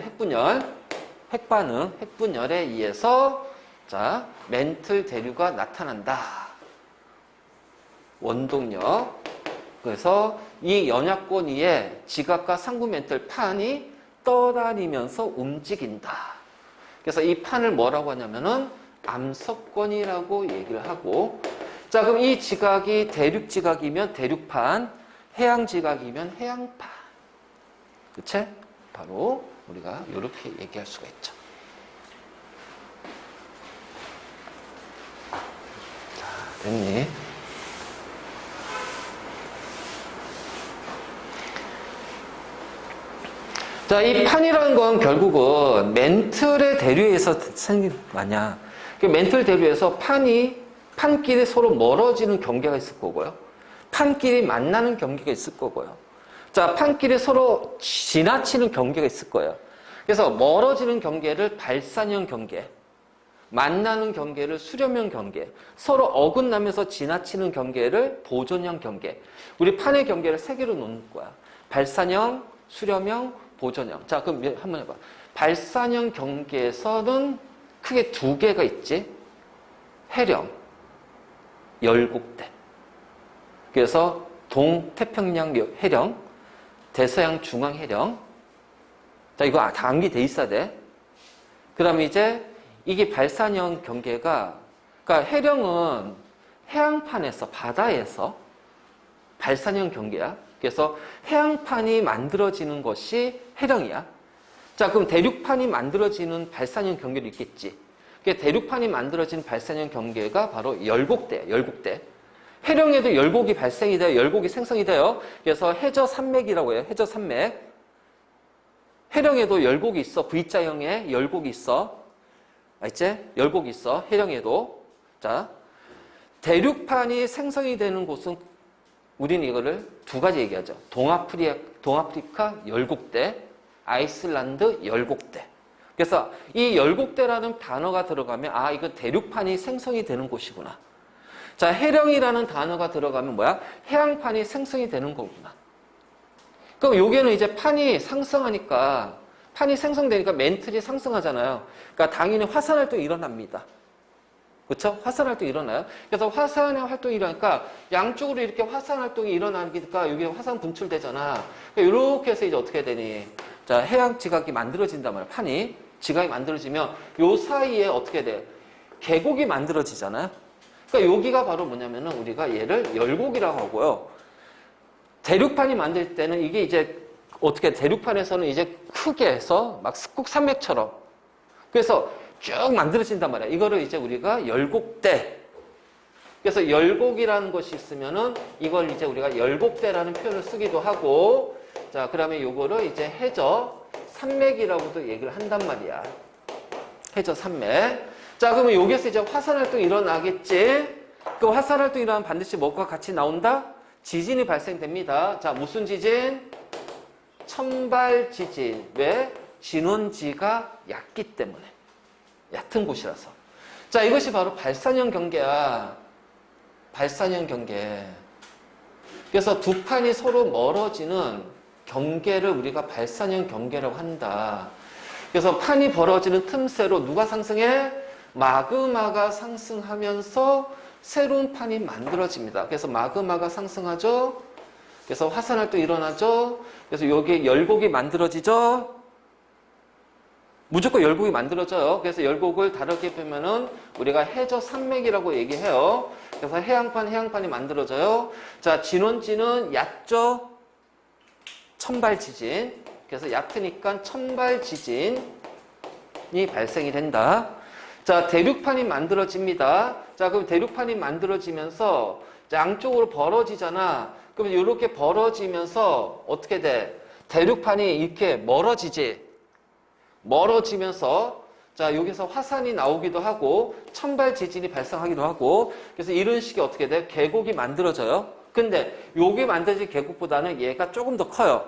핵반응, 핵분열에 의해서 자, 멘틀 대류가 나타난다. 원동력. 그래서 이 연약권 위에 지각과 상부 멘틀 판이 떠다니면서 움직인다. 그래서 이 판을 뭐라고 하냐면은 암석권이라고 얘기를 하고 자, 그럼 이 지각이 대륙 지각이면 대륙판, 해양 지각이면 해양판. 그치? 바로 우리가 이렇게 얘기할 수가 있죠. 자, 됐니? 자, 이 판이라는 건 결국은 멘틀의 대류에서 생긴 거 아니야. 그 멘틀 대류에서 판끼리 서로 멀어지는 경계가 있을 거고요. 판끼리 만나는 경계가 있을 거고요. 자, 판끼리 서로 지나치는 경계가 있을 거예요. 그래서 멀어지는 경계를 발산형 경계, 만나는 경계를 수렴형 경계, 서로 어긋나면서 지나치는 경계를 보존형 경계. 우리 판의 경계를 세 개로 놓는 거야. 발산형, 수렴형, 보존형. 자, 그럼 한번 해봐. 발산형 경계에서는 크게 두 개가 있지. 해령, 열곡대. 그래서 동태평양 해령, 대서양 중앙 해령. 자, 이거 다 암기돼 있어야 돼. 그 다음에 이제 이게 발산형 경계가, 그러니까 해령은 해양판에서, 바다에서 발산형 경계야. 그래서 해양판이 만들어지는 것이 해령이야. 자, 그럼 대륙판이 만들어지는 발산형 경계도 있겠지. 그러니까 대륙판이 만들어진 발산형 경계가 바로 열곡대야, 열곡대. 해령에도 열곡이 발생이 돼요. 열곡이 생성이 돼요. 그래서 해저 산맥이라고 해요. 해저 산맥. 해령에도 열곡이 있어. V자형의 열곡이 있어. 알지? 열곡이 있어. 해령에도. 자, 대륙판이 생성이 되는 곳은 우리는 이거를 두 가지 얘기하죠. 동아프리카 열곡대, 아이슬란드 열곡대. 그래서 이 열곡대라는 단어가 들어가면 아, 이거 대륙판이 생성이 되는 곳이구나. 자, 해령이라는 단어가 들어가면 뭐야? 해양판이 생성이 되는 거구나. 그럼 여기는 이제 판이 상승하니까, 판이 생성되니까 멘틀이 상승하잖아요. 그러니까 당연히 화산 활동이 일어납니다. 그렇죠? 화산 활동이 일어나요. 그래서 화산의 활동이 일어나니까 양쪽으로 이렇게 화산 활동이 일어나니까 여기 화산 분출되잖아. 그러니까 이렇게 해서 이제 어떻게 되니? 자, 해양 지각이 만들어진단 말이야. 판이 지각이 만들어지면 요 사이에 어떻게 돼? 계곡이 만들어지잖아요. 그러니까 여기가 바로 뭐냐면은 우리가 얘를 열곡이라고 하고요. 대륙판이 만들 때는 이게 이제 어떻게 대륙판에서는 이제 크게 해서 막 습곡 산맥처럼 그래서 쭉 만들어진단 말이야. 이거를 이제 우리가 열곡대. 그래서 열곡이라는 것이 있으면은 이걸 이제 우리가 열곡대라는 표현을 쓰기도 하고 자, 그러면 요거를 이제 해저 산맥이라고도 얘기를 한단 말이야. 해저 산맥. 자, 그러면 여기서 이제 화산 활동이 일어나겠지? 그 화산 활동이 일어나면 반드시 뭐가 같이 나온다? 지진이 발생됩니다. 자, 무슨 지진? 천발 지진. 왜? 진원지가 얕기 때문에. 얕은 곳이라서. 자, 이것이 바로 발산형 경계야. 발산형 경계. 그래서 두 판이 서로 멀어지는 경계를 우리가 발산형 경계라고 한다. 그래서 판이 벌어지는 틈새로 누가 상승해? 마그마가 상승하면서 새로운 판이 만들어집니다. 그래서 마그마가 상승하죠. 그래서 화산 활동이 일어나죠. 그래서 여기에 열곡이 만들어지죠. 무조건 열곡이 만들어져요. 그래서 열곡을 다르게 보면은 우리가 해저 산맥이라고 얘기해요. 그래서 해양판이 만들어져요. 자, 진원지는 얕죠. 천발 지진. 그래서 얕으니까 천발 지진이 발생이 된다. 자, 대륙판이 만들어집니다. 자, 그럼 대륙판이 만들어지면서 양쪽으로 벌어지잖아. 그럼 이렇게 벌어지면서 어떻게 돼? 대륙판이 이렇게 멀어지지. 멀어지면서 자, 여기서 화산이 나오기도 하고 천발 지진이 발생하기도 하고 그래서 이런 식이 어떻게 돼? 계곡이 만들어져요. 근데 여기 만들어진 계곡보다는 얘가 조금 더 커요.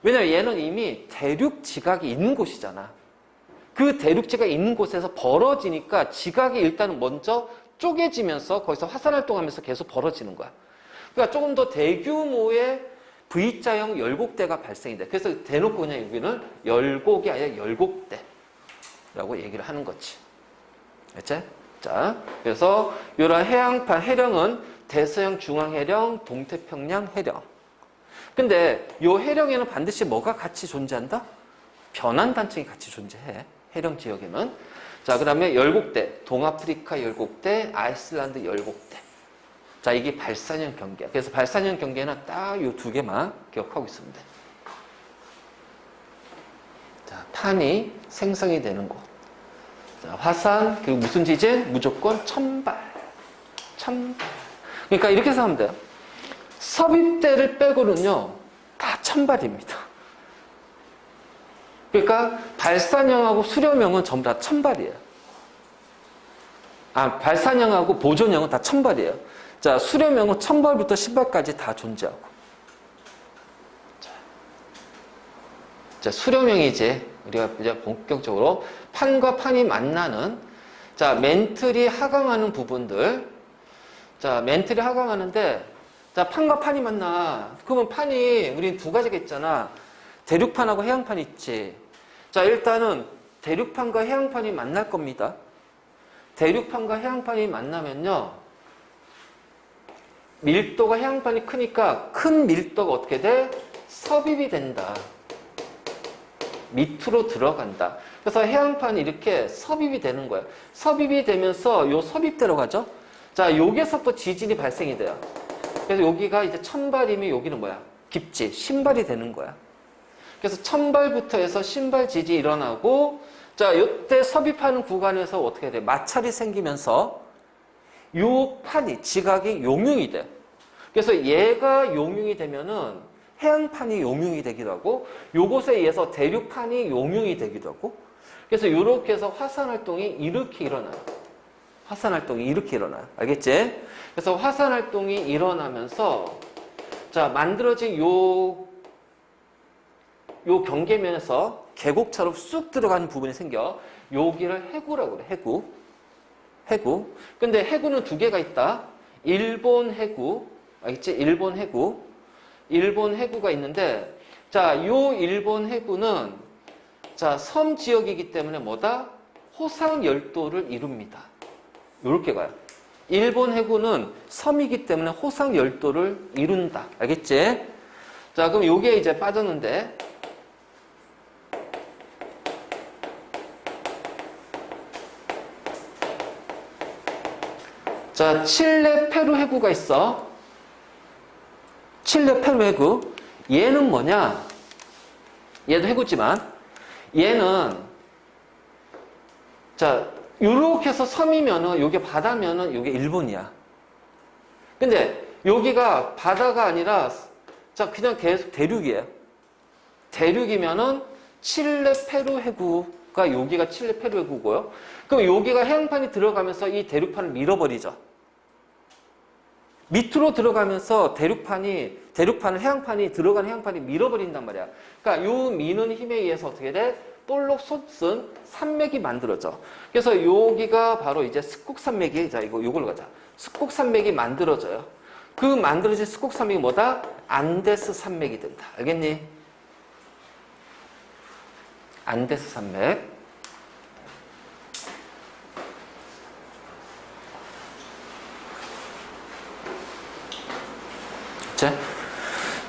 왜냐면 얘는 이미 대륙 지각이 있는 곳이잖아. 그 대륙 지각이 있는 곳에서 벌어지니까 지각이 일단은 먼저 쪼개지면서 거기서 화산 활동하면서 계속 벌어지는 거야. 그러니까 조금 더 대규모의 V자형 열곡대가 발생이 돼. 그래서 대놓고 그냥 여기는 열곡이 아니라 열곡대라고 얘기를 하는 거지. 알지? 자, 그래서 이런 해양판 해령은 대서양 중앙해령, 동태평양 해령. 근데 이 해령에는 반드시 뭐가 같이 존재한다? 변환단층이 같이 존재해. 해령 지역에는. 자, 그 다음에 열곡대, 동아프리카 열곡대, 아이슬란드 열곡대. 자, 이게 발산형 경계야. 그래서 발산형 경계는 딱 이 두 개만 기억하고 있으면 돼. 자, 판이 생성이 되는 곳. 자, 화산, 그리고 무슨 지진? 무조건 천발. 천발. 그러니까 이렇게 생각하면 돼요. 섭입대를 빼고는요, 다 천발입니다. 그러니까 발산형하고 수렴형은 전부 다 천발이에요. 아, 발산형하고 보존형은 다 천발이에요. 자, 수렴형은 천발부터 신발까지 다 존재하고. 자, 수렴형이 이제 우리가 이제 본격적으로 판과 판이 만나는 자, 멘틀이 하강하는 부분들. 자, 멘틀이 하강하는데 자, 판과 판이 만나. 그러면 판이 우리 두 가지가 있잖아. 대륙판하고 해양판이 있지. 자, 일단은 대륙판과 해양판이 만날 겁니다. 대륙판과 해양판이 만나면요. 밀도가 해양판이 크니까 큰 밀도가 어떻게 돼? 섭입이 된다. 밑으로 들어간다. 그래서 해양판이 이렇게 섭입이 되는 거예요. 섭입이 되면서 요 섭입대로 가죠. 자, 여기에서 또 지진이 발생이 돼요. 그래서 여기가 이제 천발이면 여기는 뭐야? 깊지. 신발이 되는 거야. 그래서 천발부터 해서 신발 지지 일어나고, 자, 이때 섭입하는 구간에서 어떻게 돼? 마찰이 생기면서 요 판이, 지각이 용융이 돼. 그래서 얘가 용융이 되면은 해양판이 용융이 되기도 하고, 요것에 의해서 대륙판이 용융이 되기도 하고, 그래서 이렇게 해서 화산활동이 이렇게 일어나요. 화산활동이 이렇게 일어나요. 알겠지? 그래서 화산활동이 일어나면서, 자, 만들어진 요 경계면에서 계곡처럼 쑥 들어가는 부분이 생겨. 여기를 해구라고 그래. 해구. 해구. 근데 해구는 두 개가 있다. 일본 해구. 알겠지? 일본 해구. 일본 해구가 있는데, 자, 요 일본 해구는, 자, 섬 지역이기 때문에 뭐다? 호상 열도를 이룹니다. 요렇게 가요. 일본 해구는 섬이기 때문에 호상 열도를 이룬다. 알겠지? 자, 그럼 요게 이제 빠졌는데, 자, 칠레 페루 해구가 있어. 칠레 페루 해구. 얘는 뭐냐? 얘도 해구지만, 얘는, 자, 요렇게 해서 섬이면은, 요게 바다면은, 요게 일본이야. 근데, 여기가 바다가 아니라, 자, 그냥 계속 대륙이에요. 대륙이면은, 칠레 페루 해구가, 여기가 칠레 페루 해구고요. 그럼 여기가 해양판이 들어가면서 이 대륙판을 밀어버리죠. 밑으로 들어가면서 대륙판을 해양판이 들어가는 해양판이 밀어버린단 말이야. 그러니까 요 미는 힘에 의해서 어떻게 돼? 볼록 솟은 산맥이 만들어져. 그래서 여기가 바로 이제 스콕산맥이, 자, 요걸로 가자. 스콕산맥이 만들어져요. 그 만들어진 스콕산맥이 뭐다? 안데스 산맥이 된다. 알겠니? 안데스 산맥.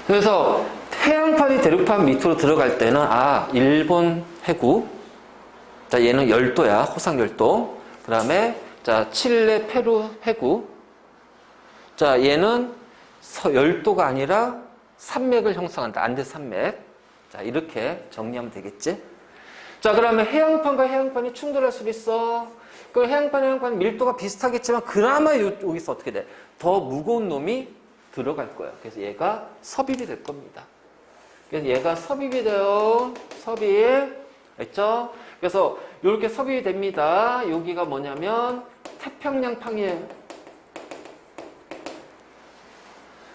그래서 해양판이 대륙판 밑으로 들어갈 때는 일본 해구, 자, 얘는 열도야, 호상 열도. 그 다음에 자, 칠레 페루 해구, 자, 얘는 열도가 아니라 산맥을 형성한다. 안데스 산맥. 자, 이렇게 정리하면 되겠지? 자, 그러면 해양판과 해양판이 충돌할 수도 있어. 그 해양판 밀도가 비슷하겠지만 그나마 여기서 어떻게 돼? 더 무거운 놈이 들어갈 거예요. 그래서 얘가 섭입이 될 겁니다. 그래서 얘가 섭입이 돼요. 섭입. 됐죠? 그래서 이렇게 섭입이 됩니다. 여기가 뭐냐면 태평양판이에요.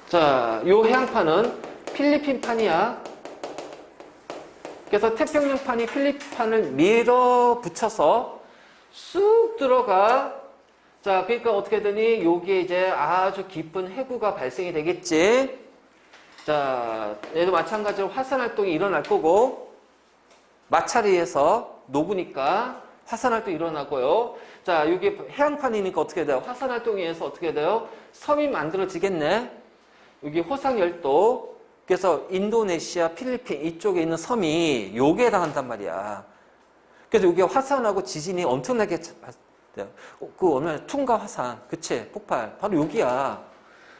자, 요 해양판은 필리핀판이야. 그래서 태평양판이 필리핀판을 밀어붙여서 쑥 들어가. 자, 그러니까 어떻게 되니? 여기에 이제 아주 깊은 해구가 발생이 되겠지. 자, 얘도 마찬가지로 화산활동이 일어날 거고, 마찰에 의해서 녹으니까 화산활동이 일어나고요. 자, 여기 해양판이니까 어떻게 돼요? 화산활동에 의해서 어떻게 돼요? 섬이 만들어지겠네. 여기 호상열도. 그래서 인도네시아, 필리핀 이쪽에 있는 섬이 여기에 해당한단 말이야. 그래서 여기 화산하고 지진이 엄청나게 그 어느 날 퉁가 화산, 그치? 폭발. 바로 여기야.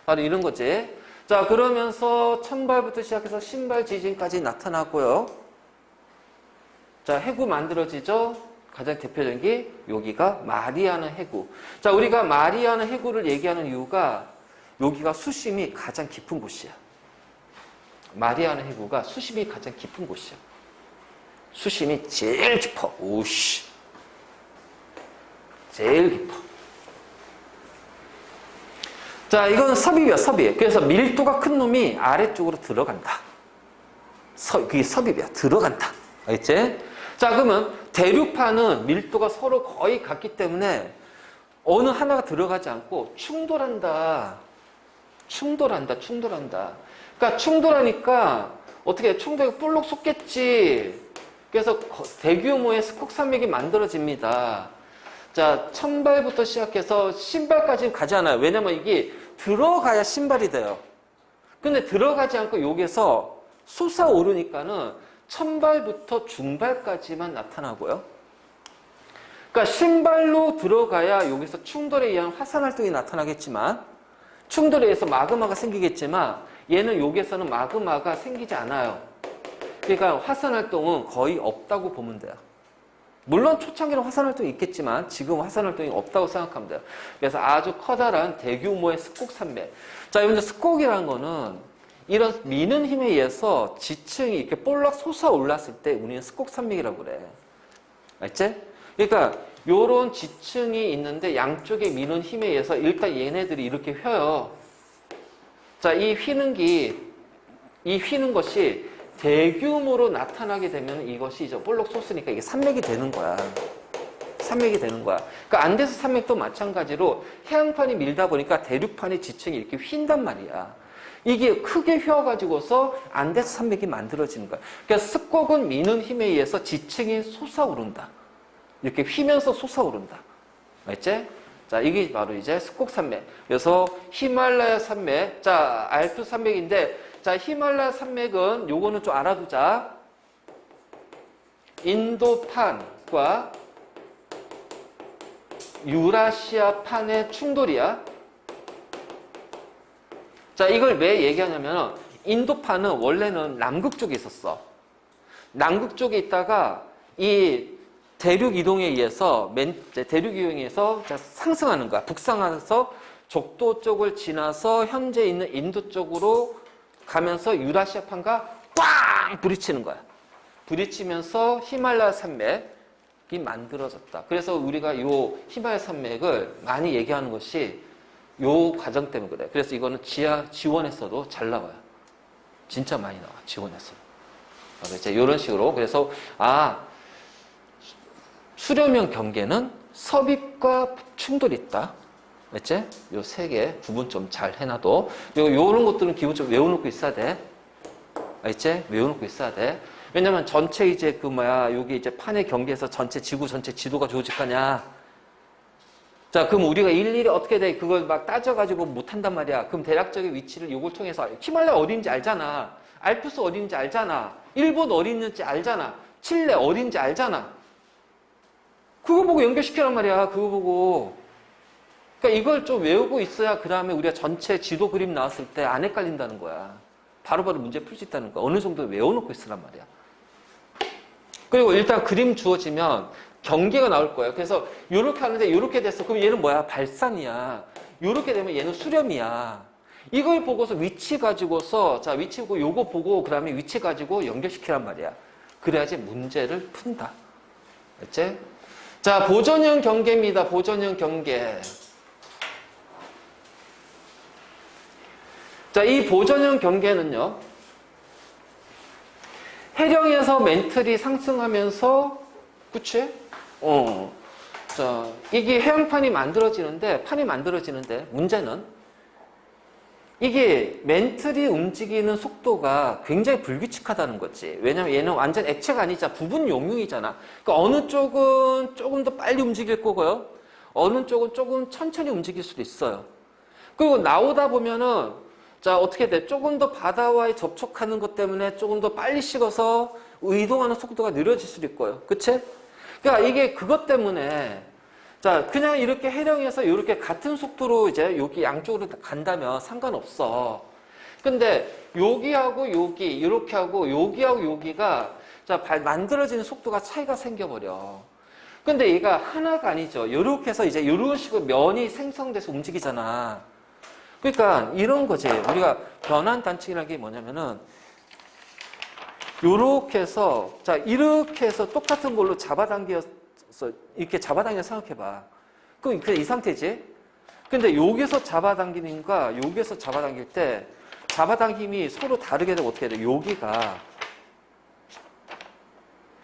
바로 이런 거지. 자, 그러면서 천발부터 시작해서 신발 지진까지 나타나고요. 자, 해구 만들어지죠? 가장 대표적인 게 여기가 마리아나 해구. 자, 우리가 마리아나 해구를 얘기하는 이유가 여기가 수심이 가장 깊은 곳이야. 마리아나 해구가 수심이 가장 깊은 곳이야. 수심이 제일 깊어. 오씨. 제일 깊어. 자, 이건 섭입이야, 섭입. 그래서 밀도가 큰 놈이 아래쪽으로 들어간다. 그게 섭입이야. 들어간다. 알겠지? 자, 그러면 대륙판은 밀도가 서로 거의 같기 때문에 어느 하나가 들어가지 않고 충돌한다. 충돌한다. 그러니까 충돌하니까 어떻게 충돌이 볼록 솟겠지. 그래서 대규모의 스콕산맥이 만들어집니다. 자, 천발부터 시작해서 신발까지는 가지 않아요. 왜냐면 이게 들어가야 신발이 돼요. 근데 들어가지 않고 여기서 솟아오르니까는 천발부터 중발까지만 나타나고요. 그러니까 신발로 들어가야 여기서 충돌에 의한 화산활동이 나타나겠지만 충돌에 의해서 마그마가 생기겠지만 얘는 여기에서는 마그마가 생기지 않아요. 그러니까 화산활동은 거의 없다고 보면 돼요. 물론 초창기는 화산활동이 있겠지만 지금 화산활동이 없다고 생각하면 돼요. 그래서 아주 커다란 대규모의 습곡산맥. 자, 여러분들 습곡이라는 거는 이런 미는 힘에 의해서 지층이 이렇게 볼락 솟아올랐을 때 우리는 습곡산맥이라고 그래. 알지? 그러니까 요런 지층이 있는데 양쪽에 미는 힘에 의해서 일단 얘네들이 이렇게 휘어요. 자, 이 휘는 것이 대규모로 나타나게 되면 이것이 이제 볼록 솟으니까 이게 산맥이 되는 거야. 산맥이 되는 거야. 그러니까 안데스 산맥도 마찬가지로 해양판이 밀다 보니까 대륙판의 지층이 이렇게 휜단 말이야. 이게 크게 휘어가지고서 안데스 산맥이 만들어지는 거야. 그러니까 습곡은 미는 힘에 의해서 지층이 솟아오른다. 이렇게 휘면서 솟아오른다. 알지? 자, 이게 바로 이제 습곡 산맥. 그래서 히말라야 산맥. 자, 알프 산맥인데, 자, 히말라야 산맥은 요거는 좀 알아두자. 인도판과 유라시아판의 충돌이야. 자, 이걸 왜 얘기하냐면, 인도판은 원래는 남극 쪽에 있었어. 남극 쪽에 있다가 이 대륙 이동에 의해서 상승하는 거야. 북상하면서 적도 쪽을 지나서 현재 있는 인도 쪽으로 가면서 유라시아판과 꽝 부딪히는 거야. 부딪히면서 히말라야 산맥이 만들어졌다. 그래서 우리가 요 히말라야 산맥을 많이 얘기하는 것이 요 과정 때문에 그래. 그래서 이거는 지원에서도 잘 나와요. 진짜 많이 나와. 지원에서. 이제 이런 식으로. 그래서 수렴형 경계는 섭입과 충돌이 있다. 알지? 요 세 개 구분 좀 잘 해놔도. 요런 것들은 기본적으로 외워놓고 있어야 돼. 알지? 외워놓고 있어야 돼. 왜냐면 전체 이제 여기 이제 판의 경계에서 전체 지구 전체 지도가 조직하냐. 자, 그럼 우리가 일일이 어떻게 돼? 그걸 막 따져가지고 못한단 말이야. 그럼 대략적인 위치를 요걸 통해서 히말라야 어딘지 알잖아. 알프스 어딘지 알잖아. 일본 어딘지 알잖아. 칠레 어딘지 알잖아. 그거 보고 연결시키란 말이야. 그거 보고. 그러니까 이걸 좀 외우고 있어야 그 다음에 우리가 전체 지도 그림 나왔을 때 안 헷갈린다는 거야. 바로바로 문제 풀 수 있다는 거야. 어느 정도 외워놓고 있으란 말이야. 그리고 일단 그림 주어지면 경계가 나올 거예요. 그래서 이렇게 하는데 이렇게 됐어. 그럼 얘는 뭐야? 발산이야. 이렇게 되면 얘는 수렴이야. 이걸 보고서 위치 가지고서 자, 위치 보고 요거 보고 그 다음에 위치 가지고 연결시키란 말이야. 그래야지 문제를 푼다. 알지? 자, 보존형 경계입니다. 보존형 경계. 자, 이 보존형 경계는요. 해령에서 멘틀이 상승하면서 그치? 자, 이게 해양판이 만들어지는데 문제는 이게 멘틀이 움직이는 속도가 굉장히 불규칙하다는 거지. 왜냐면 얘는 완전 액체가 아니잖아. 부분 용융이잖아. 그러니까 어느 쪽은 조금 더 빨리 움직일 거고요. 어느 쪽은 조금 천천히 움직일 수도 있어요. 그리고 나오다 보면은 자, 어떻게 돼? 조금 더 바다와의 접촉하는 것 때문에 조금 더 빨리 식어서 이동하는 속도가 느려질 수도 있고요. 그치? 그러니까 이게 그것 때문에 자, 그냥 이렇게 해령에서 이렇게 같은 속도로 이제 여기 양쪽으로 간다면 상관없어. 근데 여기하고 여기, 이렇게 하고 여기하고 여기가 자, 만들어지는 속도가 차이가 생겨버려. 근데 얘가 하나가 아니죠. 이렇게 해서 이제 이런 식으로 면이 생성돼서 움직이잖아. 그러니까 이런 거지. 우리가 변환 단층이라는 게 뭐냐면은 요렇게 해서 자, 이렇게 해서 똑같은 걸로 잡아당겨서 이렇게 잡아당겨서 생각해봐. 그럼 이 상태지? 근데 여기서 잡아당기는 거와 여기서 잡아당길 때 잡아당김이 서로 다르게 되면 어떻게 돼? 여기가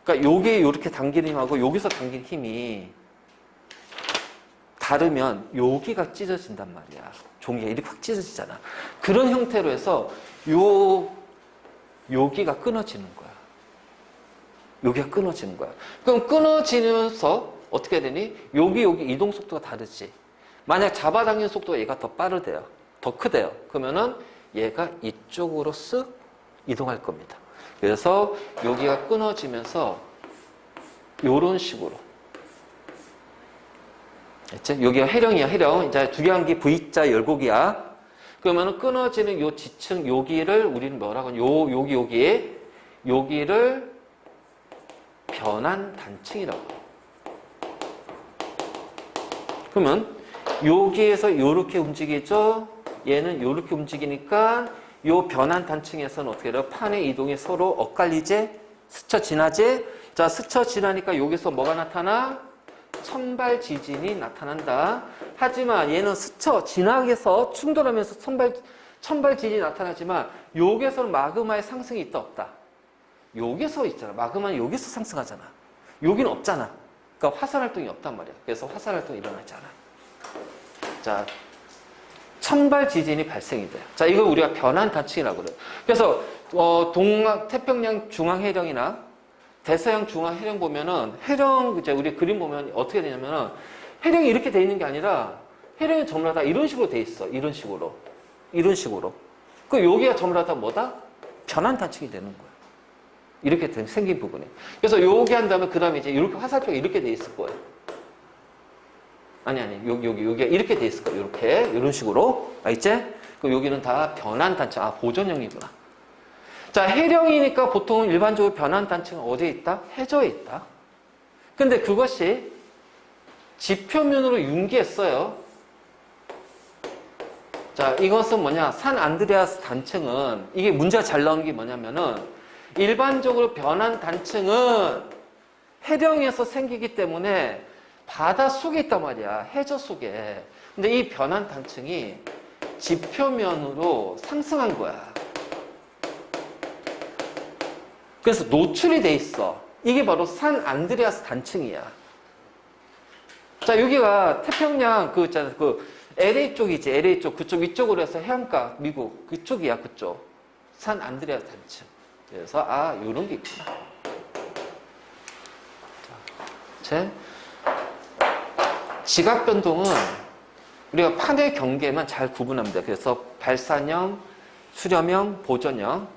그러니까 여기 이렇게 당기는 힘하고 여기서 당기는 힘이 다르면 여기가 찢어진단 말이야. 종이가 이렇게 확 찢어지잖아. 그런 형태로 해서 여기가 끊어지는 거야. 여기가 끊어지는 거야. 그럼 끊어지면서 어떻게 되니? 여기 이동 속도가 다르지. 만약 잡아당기는 속도가 얘가 더 빠르대요. 더 크대요. 그러면은 얘가 이쪽으로 쓱 이동할 겁니다. 그래서 여기가 끊어지면서 요런 식으로. 알지? 여기가 해령이야, 해령. 이제 두개한기 V자 열곡이야. 그러면은 끊어지는 요 지층, 여기를 우리는 뭐라고 하냐. 여기를 변환 단층이라고 해요. 그러면 여기에서 요렇게 움직이죠. 얘는 요렇게 움직이니까 요 변환 단층에서는 어떻게 돼요? 판의 이동이 서로 엇갈리지? 스쳐 지나지? 자, 스쳐 지나니까 여기서 뭐가 나타나? 천발 지진이 나타난다. 하지만 얘는 스쳐 지나게서 충돌하면서 천발 지진이 나타나지만 여기에서는 마그마의 상승이 있다 없다? 여기서 있잖아. 마그마는 여기서 상승하잖아. 여기는 없잖아. 그러니까 화산 활동이 없단 말이야. 그래서 화산 활동이 일어나지 않아. 자, 천발 지진이 발생이 돼요. 자, 이걸 우리가 변환 단층이라고 그래요. 그래서 태평양 중앙 해령이나 대서양 중앙 해령 보면은 해령 이제 우리 그림 보면 어떻게 되냐면은 해령이 이렇게 돼 있는 게 아니라 해령이 전부 다 이런 식으로 돼 있어. 이런 식으로. 그 여기가 전부 다 뭐다? 변환 단층이 되는 거야. 이렇게 생긴 부분에. 그래서 여기 한 다음에 그 다음에 이제 이렇게 화살표가 이렇게 돼 있을 거예요. 아니 여기가 이렇게 돼 있을 거예요. 이렇게 이런 식으로. 알겠지? 그 여기는 다 변환 단층. 아, 보존형이구나. 자, 해령이니까 보통 일반적으로 변환 단층은 어디에 있다? 해저에 있다. 근데 그것이 지표면으로 융기했어요. 자, 이것은 뭐냐? 산 안드레아스 단층은 이게 문제가 잘 나오는 게 뭐냐면은 일반적으로 변환 단층은 해령에서 생기기 때문에 바다 속에 있단 말이야. 해저 속에. 근데 이 변환 단층이 지표면으로 상승한 거야. 그래서 노출이 돼 있어. 이게 바로 산 안드레아스 단층이야. 자, 여기가 태평양 그 있잖아. 그 LA 쪽이지. LA 쪽. 그쪽 위쪽으로 해서 해안가 미국 그쪽이야. 그쪽. 산 안드레아스 단층. 그래서 요런 게 있구나. 자, 지각 변동은 우리가 판의 경계만 잘 구분합니다. 그래서 발산형, 수렴형, 보존형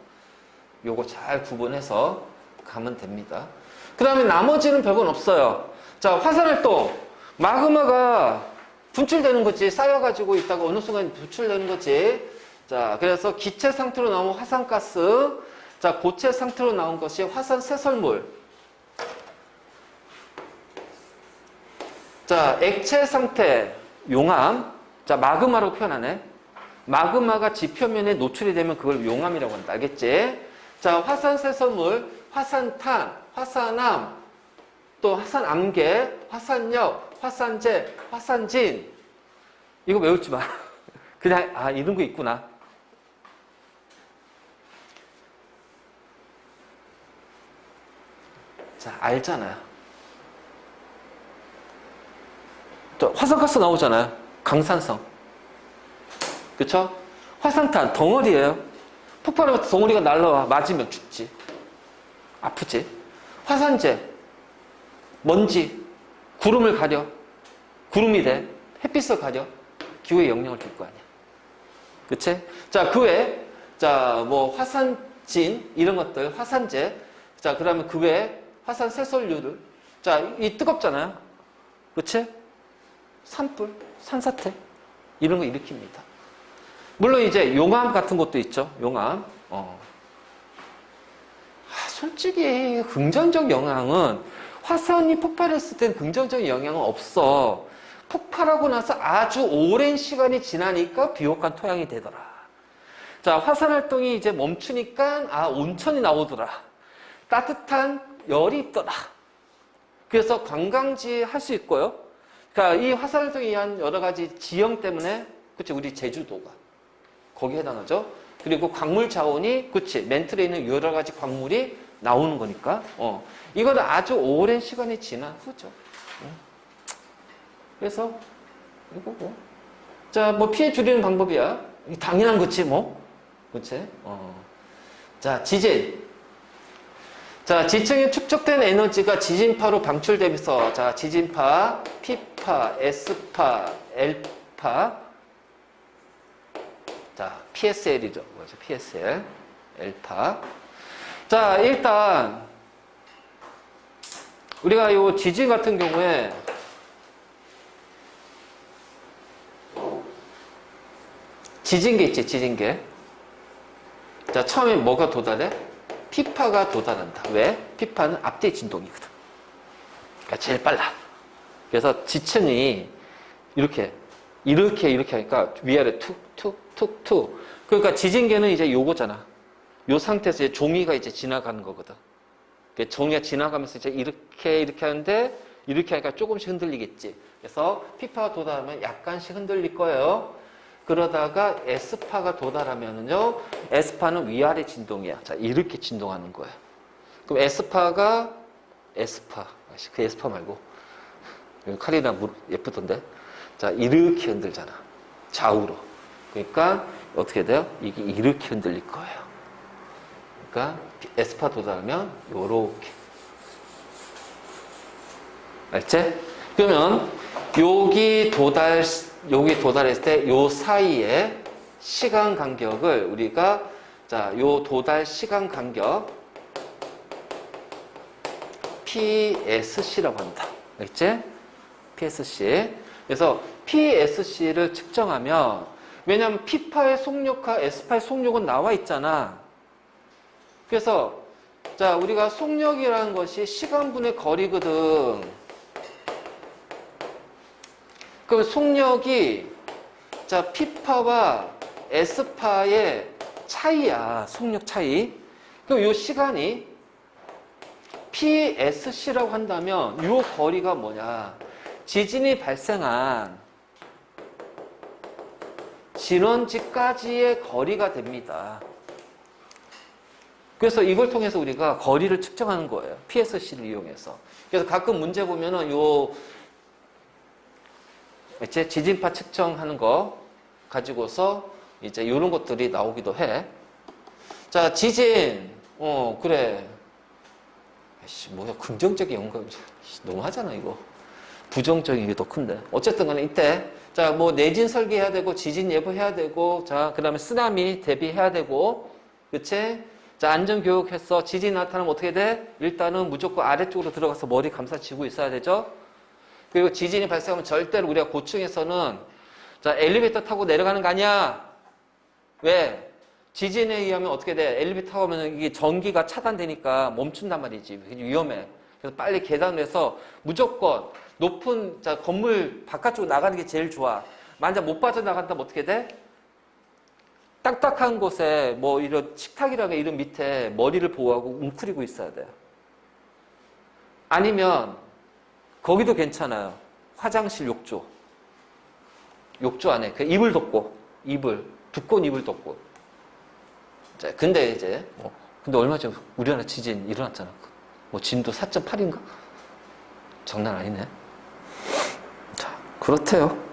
요거 잘 구분해서 가면 됩니다. 그 다음에 나머지는 별건 없어요. 자, 화산활동. 마그마가 분출되는 거지. 쌓여가지고 있다가 어느 순간 분출되는 거지. 자, 그래서 기체 상태로 나온 화산가스. 자, 고체 상태로 나온 것이 화산 쇄설물. 자, 액체 상태, 용암. 자, 마그마로 표현하네. 마그마가 지표면에 노출이 되면 그걸 용암이라고 한다. 알겠지? 자, 화산 쇄설물, 화산탄, 화산암, 또 화산암계, 화산역, 화산재, 화산진. 이거 외우지 마. 그냥, 이런 거 있구나. 자, 알잖아요. 또 화산가스 나오잖아요. 강산성. 그쵸? 화산탄, 덩어리예요. 폭발하면 덩어리가 날라와. 맞으면 죽지. 아프지. 화산재, 먼지, 구름을 가려. 구름이 돼. 햇빛을 가려. 기후에 영향을 줄 거 아니야. 그치? 자, 그 외에, 자, 뭐, 화산진, 이런 것들, 화산재. 자, 그 다음에 그 외에 화산 쇄설류를. 자, 이 뜨겁잖아요. 그치? 산불, 산사태. 이런 거 일으킵니다. 물론 이제 용암 같은 것도 있죠. 용암. 솔직히 긍정적 영향은 화산이 폭발했을 땐 긍정적 영향은 없어. 폭발하고 나서 아주 오랜 시간이 지나니까 비옥한 토양이 되더라. 자, 화산 활동이 이제 멈추니까 온천이 나오더라. 따뜻한 열이 있더라. 그래서 관광지 할 수 있고요. 그러니까 이 화산 활동에 의한 여러 가지 지형 때문에, 그치, 우리 제주도가 거기에 해당하죠. 그리고 광물 자원이, 그치, 멘틀에 있는 여러 가지 광물이 나오는 거니까. 이거는 아주 오랜 시간이 지난 후죠. 그래서 이거고. 자, 뭐 피해 줄이는 방법이야. 당연한 거지, 뭐. 그치? 자, 지진. 자, 지층에 축적된 에너지가 지진파로 방출되면서, 자, 지진파, P파, S파, L파. 자, PSL이죠. 뭐죠? PSL, L파. 자, 일단 우리가 이 지진 같은 경우에 지진계 있지, 지진계. 자, 처음에 뭐가 도달해? 피파가 도달한다. 왜? 피파는 앞뒤 진동이거든. 그러니까 제일 빨라. 그래서 지층이 이렇게 하니까 위아래 툭툭툭툭. 그러니까 지진계는 이제 요거잖아. 요 상태에서 이제 종이가 이제 지나가는 거거든. 종이가 지나가면서 이제 이렇게 하는데 이렇게 하니까 조금씩 흔들리겠지. 그래서 P파가 도달하면 약간씩 흔들릴 거예요. 그러다가 S파가 도달하면은요, S파는 위아래 진동이야. 자, 이렇게 진동하는 거예요. 그럼 S파, 그 S파 말고. 칼이나 예쁘던데. 자, 이렇게 흔들잖아. 좌우로. 그러니까 어떻게 돼요? 이게 이렇게 흔들릴 거예요. 그러니까 S파 도달하면 요렇게. 알지? 그러면 여기 도달했을 때 요 사이에 시간 간격을 우리가 요 도달 시간 간격 PSC라고 한다. 알지? PSC. 그래서 PSC를 측정하면 왜냐하면 P파의 속력과 S파의 속력은 나와 있잖아. 그래서 우리가 속력이라는 것이 시간분의 거리거든. 그럼 속력이 P파와 S파의 차이야. 속력 차이. 그럼 이 시간이 PSC라고 한다면 이 거리가 뭐냐? 지진이 발생한 진원지까지의 거리가 됩니다. 그래서 이걸 통해서 우리가 거리를 측정하는 거예요. PSC를 이용해서. 그래서 가끔 문제 보면은 이제 지진파 측정하는 거 가지고서 이제 이런 것들이 나오기도 해. 자, 지진. 그래. 뭐야, 긍정적인 연관. 너무하잖아, 이거. 부정적인 게 더 큰데. 어쨌든 간에 이때, 뭐 내진 설계해야 되고, 지진 예보해야 되고, 그 다음에 쓰나미 대비해야 되고, 그치? 안전교육해서 지진 나타나면 어떻게 돼? 일단은 무조건 아래쪽으로 들어가서 머리 감싸쥐고 있어야 되죠? 그리고 지진이 발생하면 절대로 우리가 고층에서는 엘리베이터 타고 내려가는 거 아니야? 왜? 지진에 의하면 어떻게 돼? 엘리베이터 타고 가면 이게 전기가 차단되니까 멈춘단 말이지. 위험해. 그래서 빨리 계단을 해서 무조건 높은 건물 바깥쪽으로 나가는 게 제일 좋아. 만약 못 빠져나간다면 어떻게 돼? 딱딱한 곳에 뭐 이런 식탁이라든가 이런 밑에 머리를 보호하고 웅크리고 있어야 돼요. 아니면 거기도 괜찮아요. 화장실 욕조. 욕조 안에 그 이불 덮고 두꺼운 이불 덮고. 근데 이제 근데 얼마 전에 우리나라 지진 일어났잖아. 진도 4.8인가? 장난 아니네. 자, 그렇대요.